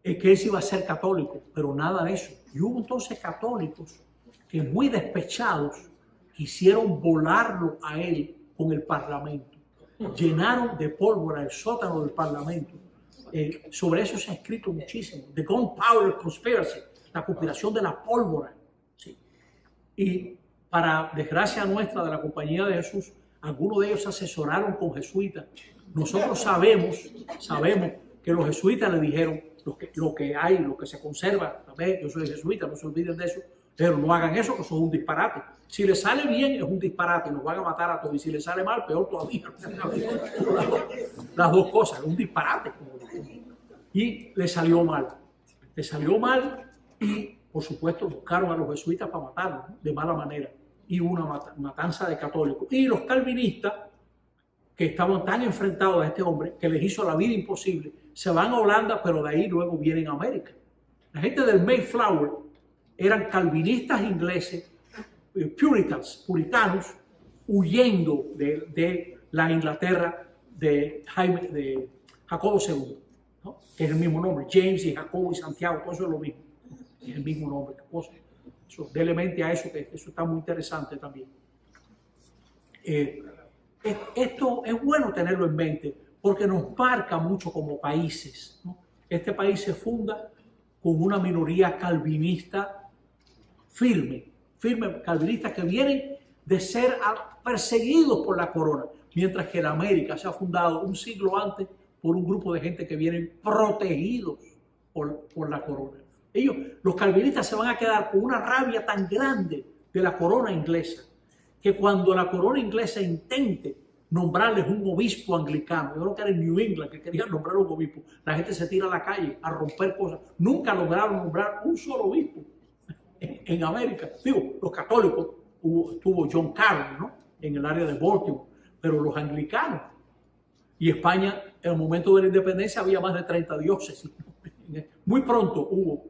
es que él se iba a ser católico, pero nada de eso. Y hubo entonces católicos que muy despechados quisieron volarlo a él con el Parlamento. Llenaron de pólvora el sótano del Parlamento. Sobre eso se ha escrito muchísimo. The Gunpowder Conspiracy, la conspiración de la pólvora. ¿Sí? Y para desgracia nuestra de la Compañía de Jesús, algunos de ellos se asesoraron con jesuitas. Nosotros sabemos que los jesuitas le dijeron lo que se conserva. Yo soy jesuita, no se olviden de eso, pero no hagan eso, que eso es un disparate. Si les sale bien, es un disparate, nos van a matar a todos. Y si les sale mal, peor todavía. Las dos cosas, es un disparate. Y le salió mal. Le salió mal y, por supuesto, buscaron a los jesuitas para matarlos, ¿no? De mala manera. Y hubo una matanza de católicos. Y los calvinistas, que estaban tan enfrentados a este hombre, que les hizo la vida imposible, se van a Holanda, pero de ahí luego vienen a América. La gente del Mayflower eran calvinistas ingleses, puritanos, huyendo de la Inglaterra de Jacobo II, ¿no? Que es el mismo nombre. James y Jacobo y Santiago, todo eso es lo mismo. Es el mismo nombre. Eso, dele mente a eso, que eso está muy interesante también. Esto es bueno tenerlo en mente porque nos marca mucho como países, ¿no? Este país se funda con una minoría calvinista firme, calvinistas que vienen de ser perseguidos por la corona, mientras que la América se ha fundado un siglo antes por un grupo de gente que vienen protegidos por la corona. Los calvinistas, se van a quedar con una rabia tan grande de la corona inglesa, que cuando la corona inglesa intente nombrarles un obispo anglicano, yo creo que era en New England que querían nombrar un obispo, la gente se tira a la calle a romper cosas. Nunca lograron nombrar un solo obispo en América. Los católicos, estuvo John Carroll, ¿no? En el área de Baltimore, pero los anglicanos. Y España, en el momento de la independencia, había más de 30 diócesis. Muy pronto hubo,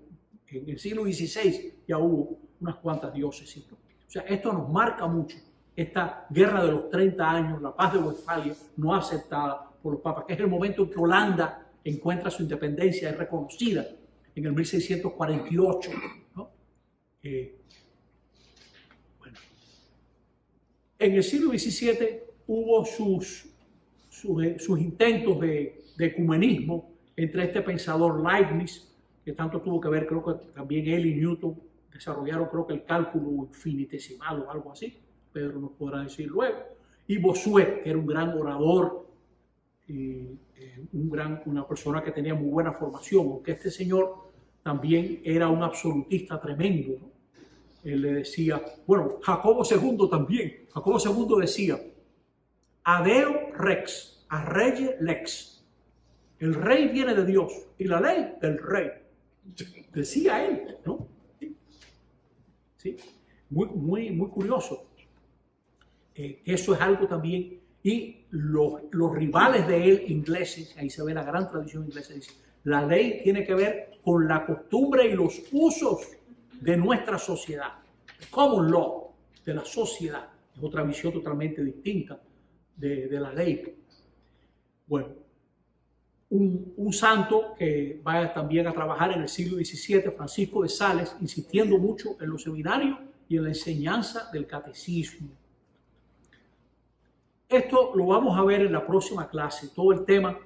en el siglo XVI, ya hubo unas cuantas diócesis, ¿no? O sea, esto nos marca mucho. Esta guerra de los 30 años, la paz de Westfalia, no aceptada por los papas, que es el momento en que Holanda encuentra su independencia, es reconocida en el 1648, ¿no? Bueno, En el siglo XVII hubo sus intentos de ecumenismo entre este pensador Leibniz, que tanto tuvo que ver, creo que también él y Newton desarrollaron, creo que el cálculo infinitesimal o algo así, Pedro nos podrá decir luego, y Bossuet, que era un gran orador, una persona que tenía muy buena formación, aunque este señor también era un absolutista tremendo, ¿no? Él le decía, bueno, Jacobo II también, Jacobo II decía, Adeo Rex, a reye lex, el rey viene de Dios y la ley del rey, decía él, ¿no? Sí, muy curioso. Eso es algo también, y los rivales de él, ingleses, ahí se ve la gran tradición inglesa, dice, la ley tiene que ver con la costumbre y los usos de nuestra sociedad, common law de la sociedad, es otra visión totalmente distinta de la ley. Bueno, un santo que va también a trabajar en el siglo XVII, Francisco de Sales, insistiendo mucho en los seminarios y en la enseñanza del catecismo. Esto lo vamos a ver en la próxima clase, todo el tema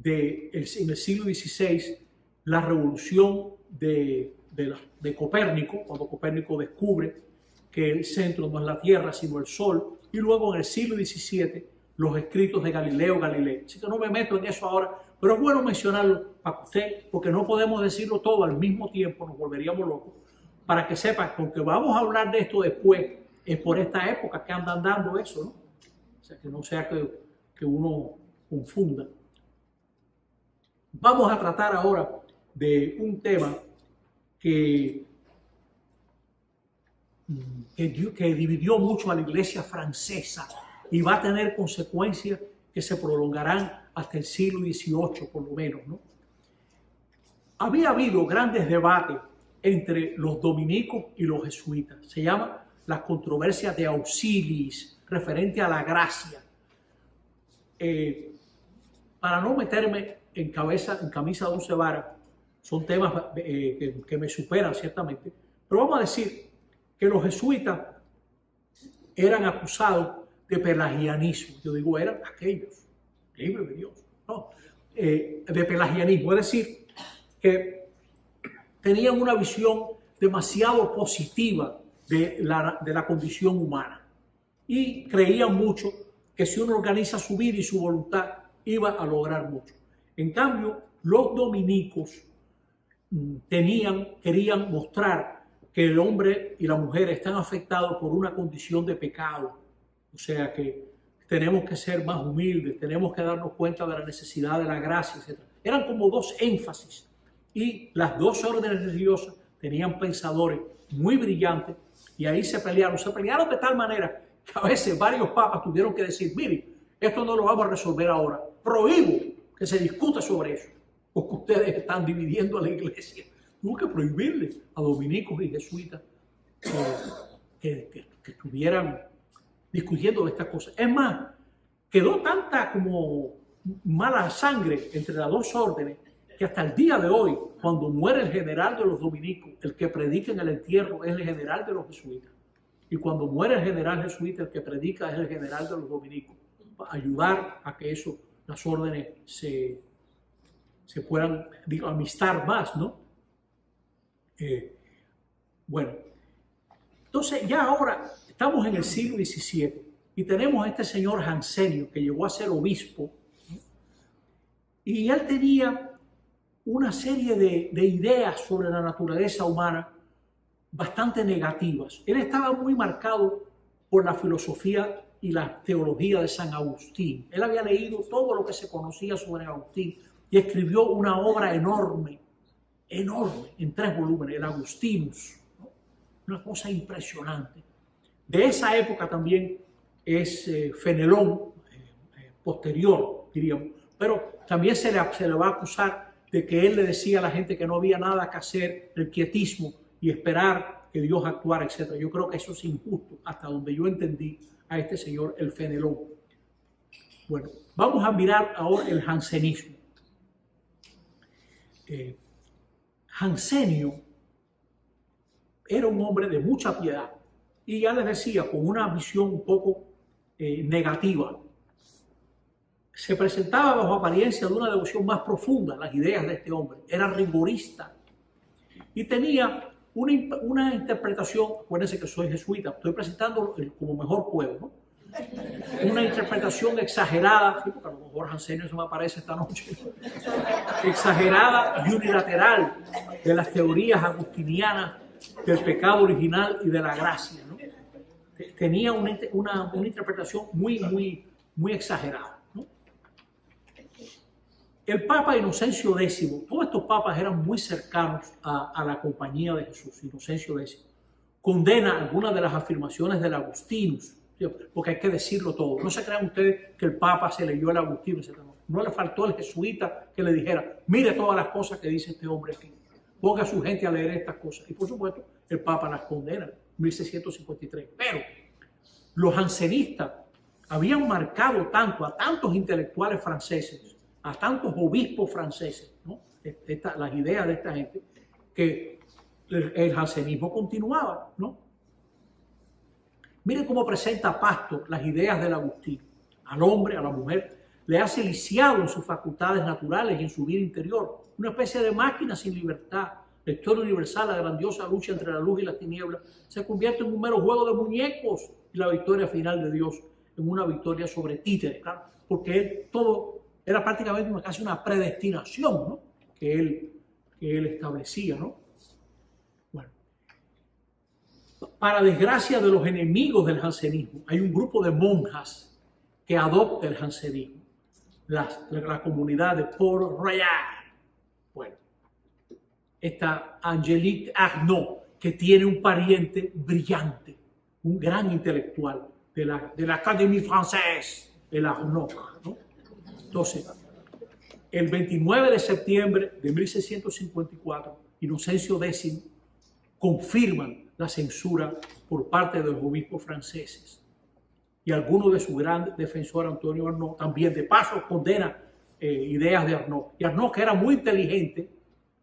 en el siglo XVI, la revolución de Copérnico, cuando Copérnico descubre que el centro no es la Tierra, sino el Sol, y luego en el siglo XVII, los escritos de Galileo Galilei. Así que no me meto en eso ahora, pero es bueno mencionarlo para usted, porque no podemos decirlo todo al mismo tiempo, nos volveríamos locos, para que sepan, porque vamos a hablar de esto después, es por esta época que andan dando eso, ¿no? O sea, que no sea que uno confunda. Vamos a tratar ahora de un tema que dividió mucho a la iglesia francesa y va a tener consecuencias que se prolongarán hasta el siglo XVIII, por lo menos, ¿no? Había habido grandes debates entre los dominicos y los jesuitas. Se llama la controversia de Auxiliis, referente a la gracia. Para no meterme en camisa de 11 varas, son temas que me superan ciertamente, pero vamos a decir que los jesuitas eran acusados de pelagianismo. Yo digo, eran aquellos, libre de Dios, no, de pelagianismo, es decir, que tenían una visión demasiado positiva de la condición humana y creían mucho que si uno organiza su vida y su voluntad iba a lograr mucho. En cambio, los dominicos querían mostrar que el hombre y la mujer están afectados por una condición de pecado. O sea que tenemos que ser más humildes, tenemos que darnos cuenta de la necesidad de la gracia, etc. Eran como dos énfasis. Y las dos órdenes religiosas tenían pensadores muy brillantes y ahí se pelearon de tal manera que a veces varios papas tuvieron que decir, mire, esto no lo vamos a resolver ahora, prohíbo que se discuta sobre eso, porque ustedes están dividiendo a la iglesia. Tuvo que prohibirle a dominicos y jesuitas que estuvieran discutiendo de estas cosas. Es más, quedó tanta como mala sangre entre las dos órdenes que hasta el día de hoy, cuando muere el general de los dominicos, el que predica en el entierro es el general de los jesuitas. Y cuando muere el general jesuita, el que predica es el general de los dominicos, para ayudar a que las órdenes se puedan, amistar más, ¿no? Bueno, entonces ya ahora estamos en el siglo XVII y tenemos a este señor Jansenio que llegó a ser obispo, ¿no? Y él tenía una serie de ideas sobre la naturaleza humana bastante negativas. Él estaba muy marcado por la filosofía y la teología de San Agustín. Él había leído todo lo que se conocía sobre Agustín y escribió una obra enorme, en 3 volúmenes, el Agustinus, ¿no? Una cosa impresionante. De esa época también es Fenelón, posterior, diríamos, pero también se le va a acusar de que él le decía a la gente que no había nada que hacer, el quietismo y esperar que Dios actuara, etc. Yo creo que eso es injusto, hasta donde yo entendí a este señor, el Fenelón. Bueno, vamos a mirar ahora el jansenismo. Jansenio era un hombre de mucha piedad y ya les decía, con una visión un poco negativa. Se presentaba bajo apariencia de una devoción más profunda. Las ideas de este hombre era rigorista y tenía una interpretación. Acuérdense que soy jesuita, estoy presentando como mejor puedo, ¿no? Una interpretación exagerada, sí, porque a lo mejor Jansenio se me aparece esta noche, exagerada y unilateral de las teorías agustinianas del pecado original y de la gracia, ¿no? Tenía una interpretación muy exagerada, ¿no? El Papa Inocencio X, todos estos papas eran muy cercanos a la compañía de Jesús. Inocencio X condena algunas de las afirmaciones del Agustinus, porque hay que decirlo todo. No se crean ustedes que el Papa se leyó el Agustinus, etc. No le faltó el jesuita que le dijera, mire todas las cosas que dice este hombre aquí, ponga a su gente a leer estas cosas. Y por supuesto, el Papa las condena en 1653. Pero los jansenistas habían marcado tanto a tantos intelectuales franceses, a tantos obispos franceses, ¿no? Las ideas de esta gente, que el jansenismo continuaba, ¿no? Miren cómo presenta Pastor las ideas del Agustín. Al hombre, a la mujer, le hace lisiado en sus facultades naturales y en su vida interior, una especie de máquina sin libertad. La historia universal, la grandiosa lucha entre la luz y las tinieblas, se convierte en un mero juego de muñecos y la victoria final de Dios en una victoria sobre títeres, claro, porque todo era prácticamente casi una predestinación, ¿no? que él establecía, ¿no? Para desgracia de los enemigos del jansenismo, hay un grupo de monjas que adopta el jansenismo, la comunidad de Port-Royal. Bueno, esta Angélique Arnaud, que tiene un pariente brillante, un gran intelectual de la Académie Française, el Arnaud, ¿no? Entonces, el 29 de septiembre de 1654, Inocencio X confirman la censura por parte de los obispos franceses. Y algunos de su gran defensor, Antonio Arnaud, también de paso condena ideas de Arnaud. Y Arnaud, que era muy inteligente,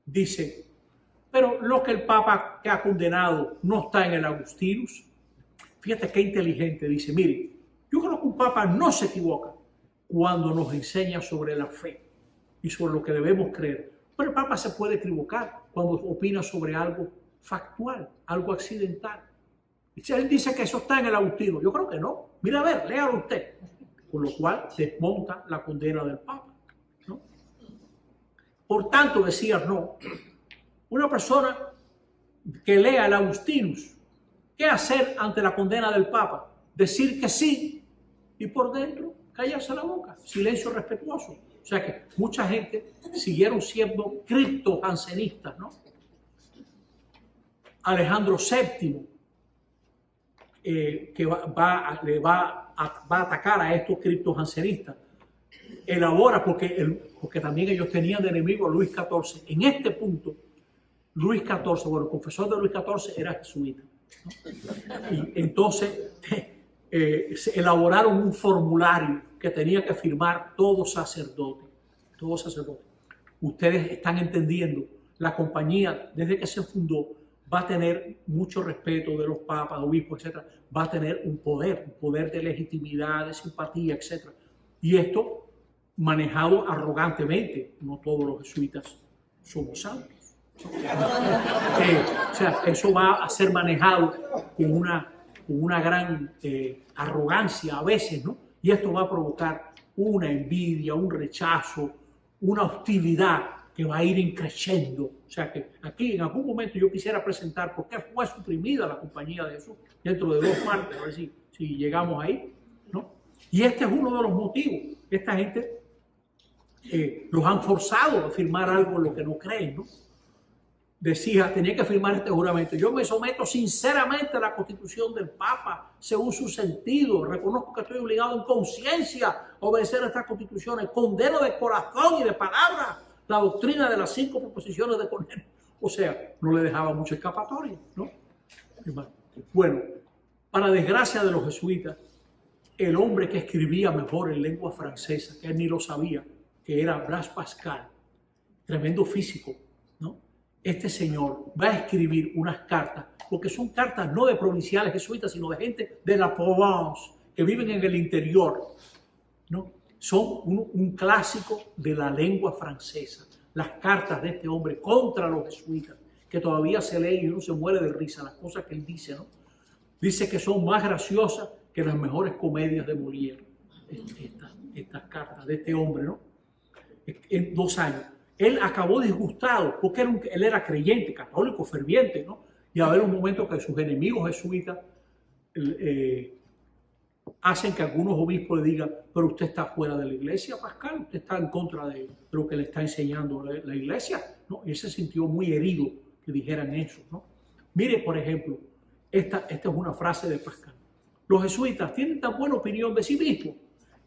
dice, pero lo que el Papa que ha condenado no está en el Agustinus. Fíjate qué inteligente, dice, mire, yo creo que un Papa no se equivoca cuando nos enseña sobre la fe y sobre lo que debemos creer. Pero el Papa se puede equivocar cuando opina sobre algo factual, algo accidental. Y si él dice que eso está en el Agustino, yo creo que no. Mira, a ver, léalo usted. Con lo cual desmonta la condena del Papa, ¿no? Por tanto, decía no, una persona que lea el Agustinus, ¿qué hacer ante la condena del Papa? Decir que sí y por dentro callarse la boca, silencio respetuoso. O sea que mucha gente siguieron siendo cripto-jansenistas, ¿no? Alejandro VII, que va a atacar a estos cripto-jansenistas, elabora, porque también ellos tenían de enemigo a Luis XIV. En este punto, Luis XIV, bueno, el confesor de Luis XIV era jesuita, ¿no? Y entonces se elaboraron un formulario que tenía que firmar todo sacerdote. Todo sacerdote. Ustedes están entendiendo, la compañía, desde que se fundó, va a tener mucho respeto de los papas, obispos, etc. Va a tener un poder de legitimidad, de simpatía, etc. Y esto manejado arrogantemente. No todos los jesuitas somos santos. O sea, eso va a ser manejado con una gran arrogancia a veces, ¿no? Y esto va a provocar una envidia, un rechazo, una hostilidad que va a ir increciendo. O sea que aquí en algún momento yo quisiera presentar por qué fue suprimida la compañía de Jesús dentro de 2 partes, a ver si llegamos ahí, ¿no? Y este es uno de los motivos. Esta gente los han forzado a firmar algo en lo que no creen, ¿no? Decía, tenía que firmar este juramento. Yo me someto sinceramente a la constitución del Papa, según su sentido. Reconozco que estoy obligado en conciencia a obedecer a estas constituciones. Condeno de corazón y de palabra la doctrina de las 5 proposiciones de Cornelio. O sea, no le dejaba mucha escapatoria, ¿no? Bueno, para desgracia de los jesuitas, el hombre que escribía mejor en lengua francesa, que él ni lo sabía, que era Blaise Pascal, tremendo físico, ¿no? Este señor va a escribir unas cartas, porque son cartas no de provinciales jesuitas, sino de gente de la Provence, que viven en el interior, ¿no? Son un clásico de la lengua francesa. Las cartas de este hombre contra los jesuitas, que todavía se lee y uno se muere de risa, las cosas que él dice, ¿no? Dice que son más graciosas que las mejores comedias de Molière, estas cartas de este hombre, ¿no? En 2 años. Él acabó disgustado porque él era creyente, católico, ferviente, ¿no? Y a ver un momento que sus enemigos jesuitas hacen que algunos obispos le digan, pero usted está fuera de la iglesia, Pascal, usted está en contra de lo que le está enseñando la iglesia, ¿no? Y él se sintió muy herido que dijeran eso, ¿no? Mire, por ejemplo, esta es una frase de Pascal. Los jesuitas tienen tan buena opinión de sí mismos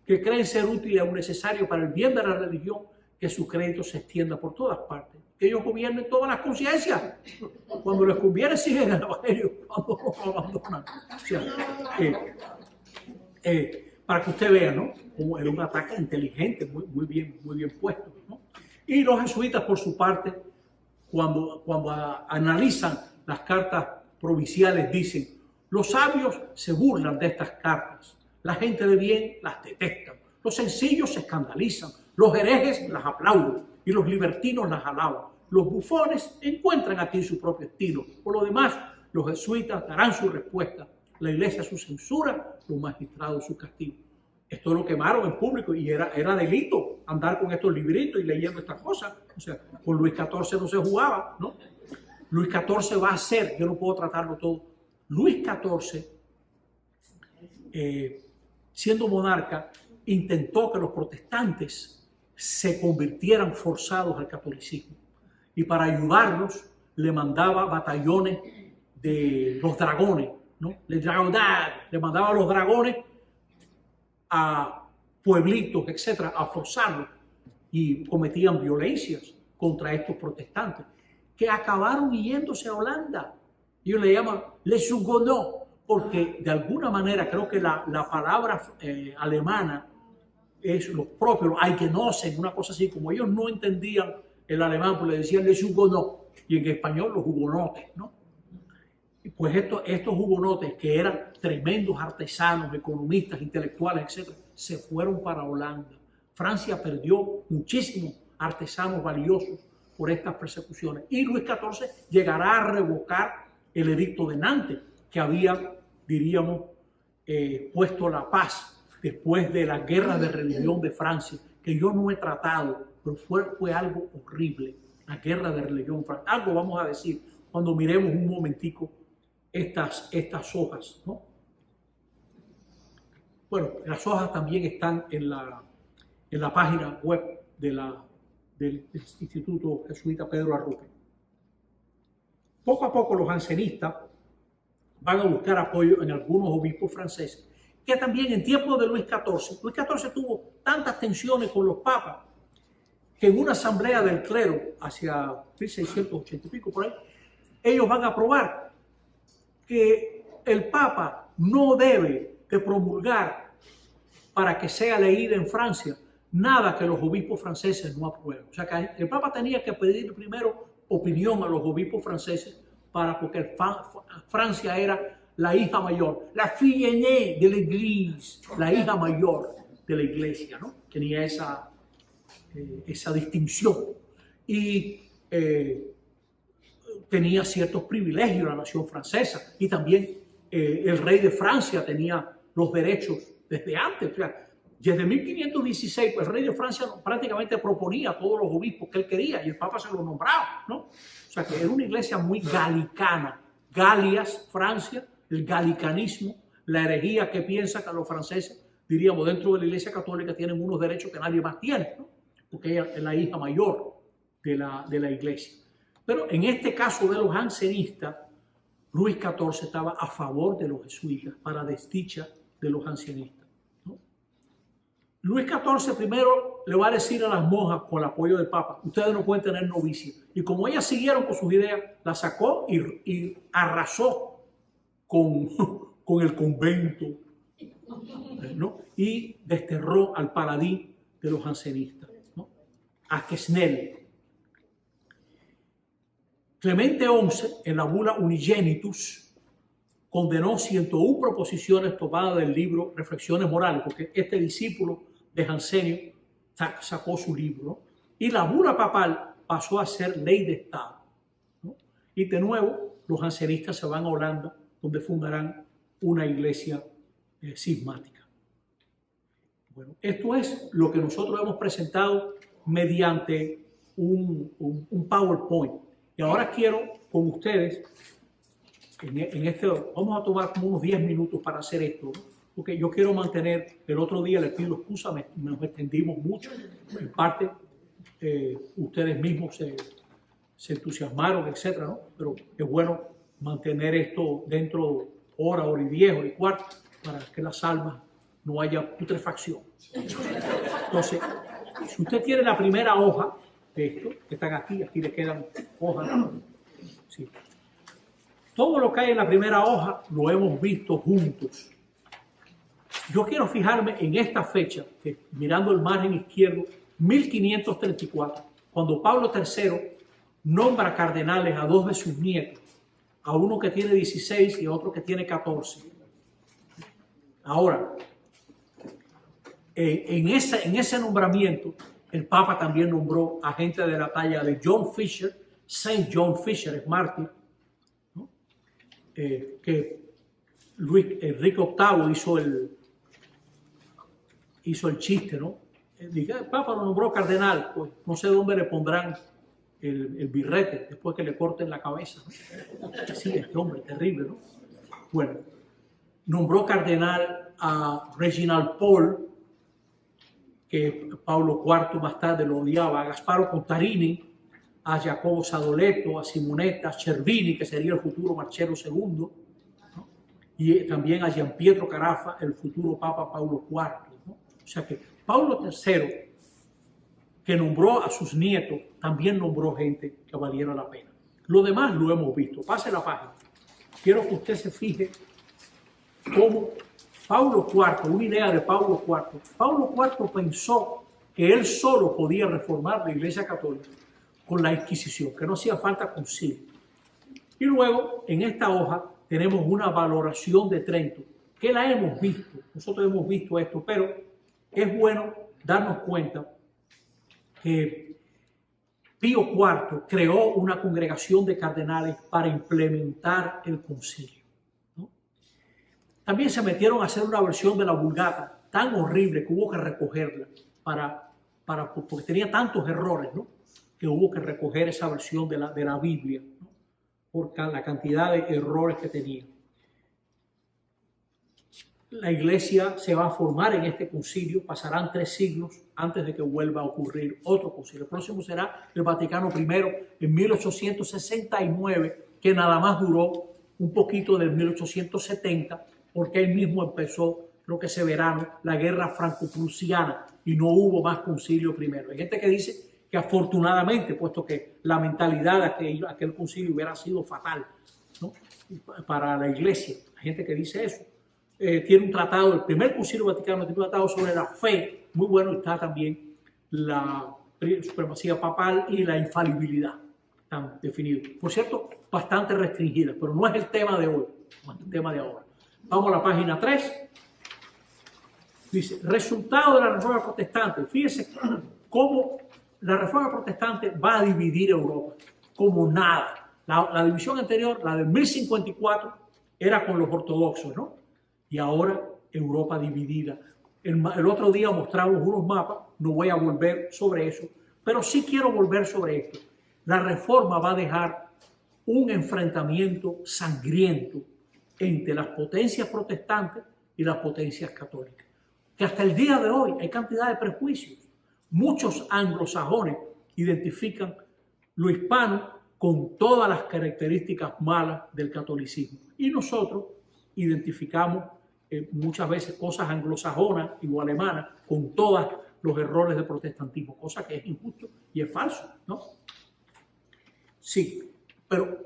que creen ser útiles o necesarios para el bien de la religión que su crédito se extienda por todas partes, que ellos gobiernen todas las conciencias. Cuando les conviene siguen el evangelio, cuando lo abandonan. O sea, para que usted vea, ¿no? Como era un ataque inteligente, muy bien puesto, ¿no? Y los jesuitas, por su parte, cuando analizan las cartas provinciales, dicen: los sabios se burlan de estas cartas, la gente de bien las detesta, los sencillos se escandalizan, los herejes las aplauden y los libertinos las alaban. Los bufones encuentran aquí su propio estilo. Por lo demás, los jesuitas darán su respuesta, la iglesia su censura, los magistrados su castigo. Esto lo quemaron en público y era delito andar con estos libritos y leyendo estas cosas. O sea, con Luis XIV no se jugaba, ¿no? Luis XIV va a ser, yo no puedo tratarlo todo. Luis XIV, siendo monarca, intentó que los protestantes se convirtieran forzados al catolicismo. Y para ayudarlos, le mandaba batallones de los dragones, ¿no? Le mandaba a los dragones a pueblitos, etcétera, a forzarlos, y cometían violencias contra estos protestantes, que acabaron yéndose a Holanda. Ellos le llaman les Huguenots, porque de alguna manera creo que la palabra alemana es lo propio, los Eidgenossen, una cosa así. Como ellos no entendían el alemán, pues le decían les Huguenots, y en español los hugonotes, ¿no? Y pues estos hugonotes, que eran tremendos artesanos, economistas, intelectuales, etcétera, se fueron para Holanda. Francia perdió muchísimos artesanos valiosos por estas persecuciones. Y Luis XIV llegará a revocar el edicto de Nantes, que había, diríamos, puesto la paz después de la guerra de religión de Francia, que yo no he tratado, pero fue algo horrible, la guerra de religión francesa. Algo vamos a decir cuando miremos un momentico estas hojas, ¿no? Bueno, las hojas también están en la página web del Instituto Jesuita Pedro Arrupe. Poco a poco los jansenistas van a buscar apoyo en algunos obispos franceses, que también en tiempos de Luis XIV tuvo tantas tensiones con los papas, que en una asamblea del clero, hacia 1680 y pico por ahí, ellos van a aprobar que el papa no debe de promulgar para que sea leída en Francia nada que los obispos franceses no aprueben. O sea que el papa tenía que pedir primero opinión a los obispos franceses, porque Francia era la hija mayor, la fille aînée de l'Église, la hija mayor de la iglesia, ¿no? Tenía esa distinción. Y tenía ciertos privilegios la nación francesa, y también el rey de Francia tenía los derechos desde antes. O sea, desde 1516, pues, el rey de Francia prácticamente proponía a todos los obispos que él quería y el papa se los nombraba, ¿no? O sea, que era una iglesia muy galicana. Galias, Francia, el galicanismo, la herejía que piensa que los franceses, diríamos, dentro de la iglesia católica tienen unos derechos que nadie más tiene, ¿no? Porque ella es la hija mayor de la iglesia. Pero en este caso de los jansenistas, Luis XIV estaba a favor de los jesuitas, para desdicha de los jansenistas, ¿no? Luis XIV primero le va a decir a las monjas, con el apoyo del Papa: ustedes no pueden tener novicia. Y como ellas siguieron con sus ideas, la sacó y arrasó con el convento, ¿no? Y desterró al paladín de los jansenistas, ¿no? A Quesnel. Clemente XI, en la bula Unigenitus, condenó 101 proposiciones tomadas del libro Reflexiones Morales, porque este discípulo de Jansenio sacó su libro, ¿no? Y la bula papal pasó a ser ley de Estado, ¿no? Y de nuevo, los jansenistas se van a Holanda, donde fundarán una iglesia cismática. Bueno, esto es lo que nosotros hemos presentado mediante un PowerPoint. Y ahora quiero con ustedes, vamos a tomar como unos 10 minutos para hacer esto, ¿no? Porque yo quiero mantener, el otro día les pido excusa, nos extendimos mucho, en parte ustedes mismos se entusiasmaron, etcétera, ¿no? Pero es bueno mantener esto dentro hora y 10, hora y cuarto, para que las almas no haya putrefacción. Entonces, si usted tiene la primera hoja de esto, que están aquí le quedan hojas, ¿no? Sí. Todo lo que hay en la primera hoja lo hemos visto juntos. Yo quiero fijarme en esta fecha, que mirando el margen izquierdo, 1534, cuando Pablo III nombra cardenales a dos de sus nietos, a uno que tiene 16 y a otro que tiene 14. Ahora, en ese nombramiento, el Papa también nombró a gente de la talla de John Fisher, Saint John Fisher, es mártir, ¿no? Que Enrique VIII hizo el chiste, ¿no? Dije, el Papa lo nombró cardenal, pues no sé dónde le pondrán el birrete después que le corten la cabeza, ¿no? Así es, hombre, terrible, ¿no? Bueno, nombró cardenal a Reginald Paul, que Pablo IV más tarde lo odiaba, a Gasparo Contarini, a Jacobo Sadoleto, a Simonetta Cervini, que sería el futuro Marcello II, ¿no? Y también a Gianpietro Carafa, el futuro Papa Pablo IV, ¿no? O sea que Pablo III, que nombró a sus nietos, también nombró gente que valiera la pena. Lo demás lo hemos visto. Pase la página. Quiero que usted se fije cómo Pablo IV, una idea de Pablo IV. Pablo IV pensó que él solo podía reformar la Iglesia Católica con la Inquisición, que no hacía falta concilio. Y luego, en esta hoja, tenemos una valoración de Trento, que la hemos visto. Nosotros hemos visto esto, pero es bueno darnos cuenta que Pío IV creó una congregación de cardenales para implementar el concilio, ¿no? También se metieron a hacer una versión de la Vulgata tan horrible que hubo que recogerla porque tenía tantos errores, ¿no? Que hubo que recoger esa versión de la Biblia, ¿no? Por la cantidad de errores que tenía. La iglesia se va a formar en este concilio, pasarán 3 siglos antes de que vuelva a ocurrir otro concilio. El próximo será el Vaticano I en 1869, que nada más duró un poquito del 1870, porque él mismo empezó, creo que ese verano, la guerra franco-prusiana y no hubo más concilio primero. Hay gente que dice que afortunadamente, puesto que la mentalidad de aquel concilio hubiera sido fatal, ¿no? Para la iglesia, hay gente que dice eso. Tiene un tratado, el primer concilio vaticano tiene un tratado sobre la fe, muy bueno, está también la supremacía papal y la infalibilidad, están definidos. Por cierto, bastante restringidas, pero no es el tema de hoy, no es el tema de ahora. Vamos a la página 3. Dice, resultado de la Reforma Protestante. Fíjense cómo la Reforma Protestante va a dividir Europa, como nada. La división anterior, la del 1054, era con los ortodoxos, ¿no? Y ahora Europa dividida. El otro día mostramos unos mapas, no voy a volver sobre eso, pero sí quiero volver sobre esto. La reforma va a dejar un enfrentamiento sangriento entre las potencias protestantes y las potencias católicas, que hasta el día de hoy hay cantidad de prejuicios. Muchos anglosajones identifican lo hispano con todas las características malas del catolicismo, y nosotros identificamos muchas veces cosas anglosajonas o alemanas con todos los errores del protestantismo, cosa que es injusto y es falso, ¿no? Sí, pero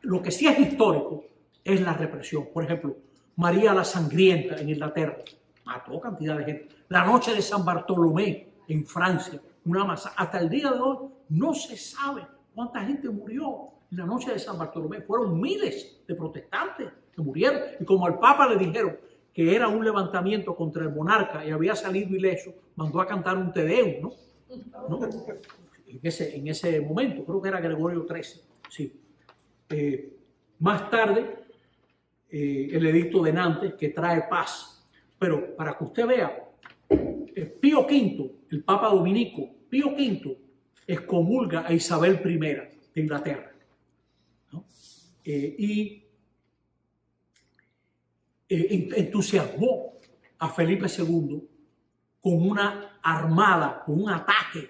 lo que sí es histórico es la represión. Por ejemplo, María la Sangrienta en Inglaterra mató cantidad de gente. La noche de San Bartolomé en Francia, una masa. Hasta el día de hoy no se sabe ¿Cuánta gente murió en la noche de San Bartolomé? Fueron miles de protestantes que murieron. Y como al Papa le dijeron que era un levantamiento contra el monarca y había salido ileso, mandó a cantar un Te Deum, ¿no? En ese momento, creo que era Gregorio XIII. Sí. Más tarde, el edicto de Nantes, que trae paz. Pero para que usted vea, Pío V, el Papa Dominico, Pío V, excomulga a Isabel I de Inglaterra, ¿no? Y entusiasmó a Felipe II con una armada, con un ataque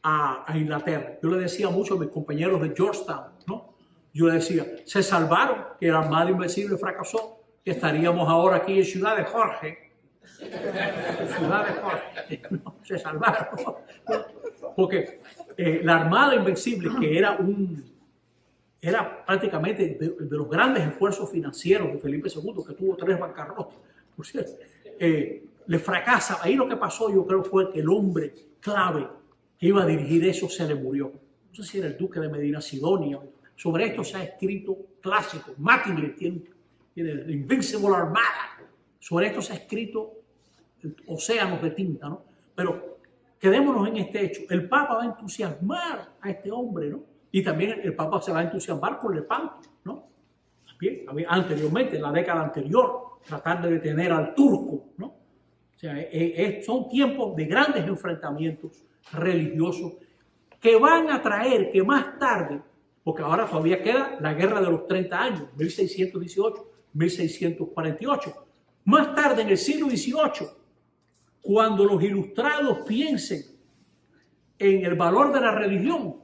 a Inglaterra. Yo le decía mucho a mis compañeros de Georgetown, ¿no? Yo le decía, se salvaron, que la Armada Invencible fracasó, que estaríamos ahora aquí en Ciudad de Jorge. Ciudad de Jorge. No, se salvaron. Porque la Armada Invencible, que era prácticamente de los grandes esfuerzos financieros de Felipe II, que tuvo 3 bancarrotas, por cierto, le fracasa. Ahí lo que pasó, yo creo, fue que el hombre clave que iba a dirigir eso se le murió. No sé si era el duque de Medina Sidonia. Sobre esto se ha escrito clásicos. Mattingly tiene el Invincible Armada. Sobre esto se ha escrito océanos de tinta, ¿no? Pero quedémonos en este hecho. El Papa va a entusiasmar a este hombre, ¿no? Y también el Papa se va a entusiasmar con Lepanto, ¿no? También, anteriormente, en la década anterior, tratar de detener al turco, ¿no? O sea, son tiempos de grandes enfrentamientos religiosos que van a traer que más tarde, porque ahora todavía queda la guerra de los 30 años, 1618, 1648. Más tarde, en el siglo XVIII, cuando los ilustrados piensen en el valor de la religión,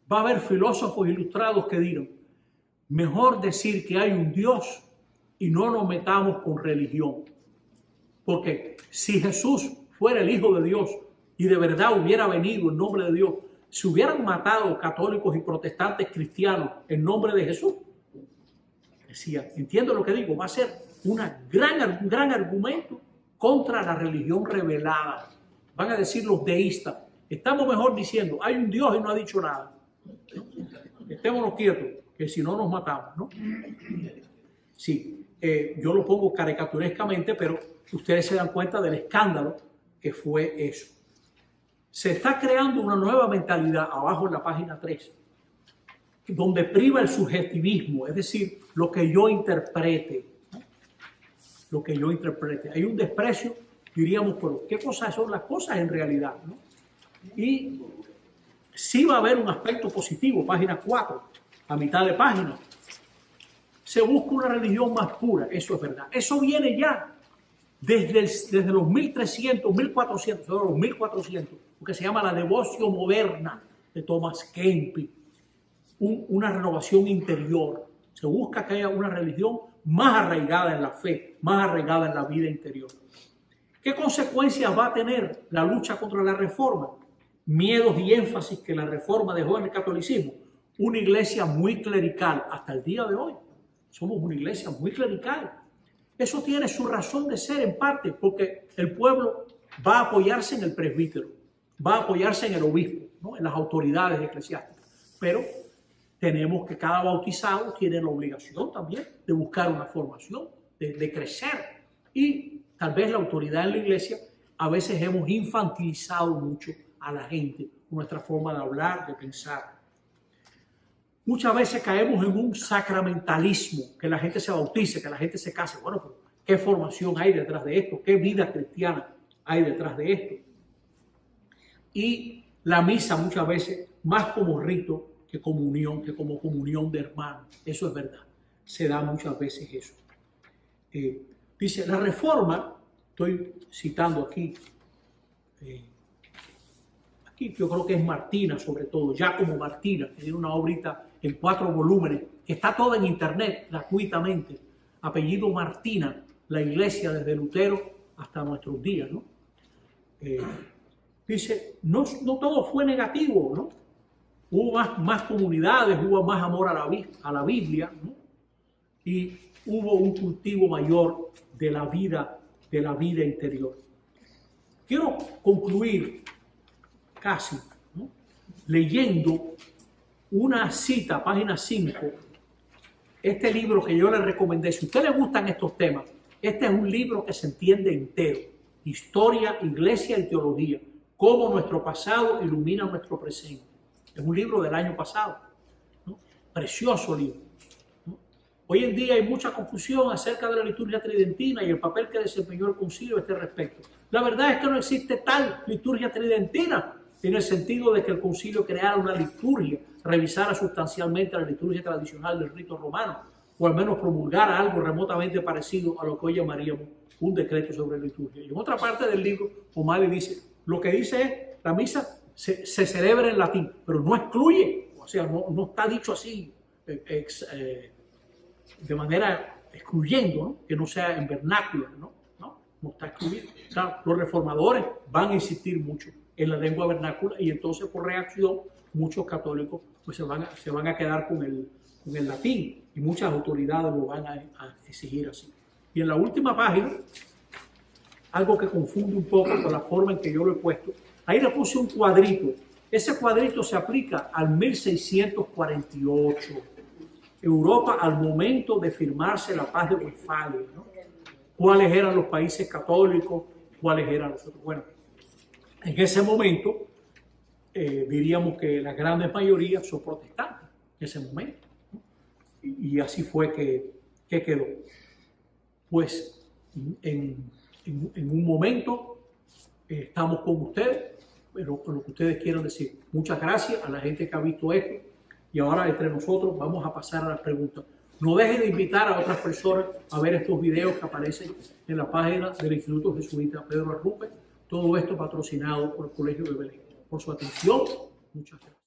va a haber filósofos ilustrados que digan, mejor decir que hay un Dios y no nos metamos con religión. Porque si Jesús fuera el Hijo de Dios y de verdad hubiera venido en nombre de Dios, se hubieran matado católicos y protestantes cristianos en nombre de Jesús. Decía, entiendo lo que digo, va a ser un gran argumento contra la religión revelada. Van a decir los deístas, estamos mejor diciendo, hay un Dios y no ha dicho nada. ¿No? Estémonos quietos, que si no nos matamos, ¿no? Sí, yo lo pongo caricaturescamente, pero ustedes se dan cuenta del escándalo que fue eso. Se está creando una nueva mentalidad, abajo en la página 3, donde priva el subjetivismo, es decir, lo que yo interprete, ¿no? Lo que yo interprete. Hay un desprecio, diríamos, por qué cosas son las cosas en realidad, ¿no? Y sí va a haber un aspecto positivo, página 4, a mitad de página. Se busca una religión más pura, eso es verdad. Eso viene ya desde los 1300, 1400, los 1400, lo que se llama la devoción moderna de Thomas Kempis, una renovación interior. Se busca que haya una religión más arraigada en la fe, más arraigada en la vida interior. ¿Qué consecuencias va a tener la lucha contra la reforma? Miedos y énfasis que la reforma dejó en el catolicismo. Una iglesia muy clerical hasta el día de hoy. Somos una iglesia muy clerical. Eso tiene su razón de ser en parte porque el pueblo va a apoyarse en el presbítero, va a apoyarse en el obispo, ¿no? En las autoridades eclesiásticas. Pero tenemos que cada bautizado tiene la obligación también de buscar una formación, de crecer. Y tal vez la autoridad en la iglesia, a veces hemos infantilizado mucho a la gente, nuestra forma de hablar, de pensar. Muchas veces caemos en un sacramentalismo, que la gente se bautice, que la gente se case. Bueno, pero ¿qué formación hay detrás de esto? ¿Qué vida cristiana hay detrás de esto? Y la misa muchas veces más como rito que comunión, que como comunión de hermanos. Eso es verdad. Se da muchas veces eso. Dice, la reforma, estoy citando aquí, aquí yo creo que es Martina sobre todo, Giacomo Martina, que tiene una obrita en 4 volúmenes, que está toda en internet gratuitamente, apellido Martina, la iglesia desde Lutero hasta nuestros días, ¿no? Dice, no todo fue negativo, ¿no? Hubo más comunidades, hubo más amor a la Biblia, ¿no? Y hubo un cultivo mayor de la vida interior. Quiero concluir casi, ¿no? Leyendo una cita, página 5, este libro que yo les recomendé. Si a usted le gustan estos temas, este es un libro que se entiende entero. Historia, iglesia y teología. Cómo nuestro pasado ilumina nuestro presente. Es un libro del año pasado, ¿no? Precioso libro, ¿no? Hoy en día hay mucha confusión acerca de la liturgia tridentina y el papel que desempeñó el concilio a este respecto. La verdad es que no existe tal liturgia tridentina, en el sentido de que el concilio creara una liturgia, revisara sustancialmente la liturgia tradicional del rito romano, o al menos promulgara algo remotamente parecido a lo que hoy llamaríamos un decreto sobre liturgia. Y en otra parte del libro, O'Malley dice, lo que dice es, la misa se celebra en latín, pero no excluye, o sea, no está dicho así de manera excluyendo, ¿no? Que no sea en vernáculo, ¿no? No está excluido. O sea, los reformadores van a insistir mucho en la lengua vernácula y entonces por reacción muchos católicos pues se van a quedar con el latín y muchas autoridades lo van a exigir así. Y en la última página, algo que confunde un poco con la forma en que yo lo he puesto, ahí le puse un cuadrito. Ese cuadrito se aplica al 1648. Europa al momento de firmarse la paz de Westfalia, ¿no? ¿Cuáles eran los países católicos? ¿Cuáles eran los otros? Bueno, en ese momento diríamos que la gran mayoría son protestantes, en ese momento, ¿no? Y así fue que quedó. Pues en un momento estamos con ustedes, pero con lo que ustedes quieran decir. Muchas gracias a la gente que ha visto esto y ahora entre nosotros vamos a pasar a las preguntas. No dejen de invitar a otras personas a ver estos videos que aparecen en la página del Instituto Jesuita Pedro Arrupe. Todo esto patrocinado por el Colegio de Belén. Por su atención, muchas gracias.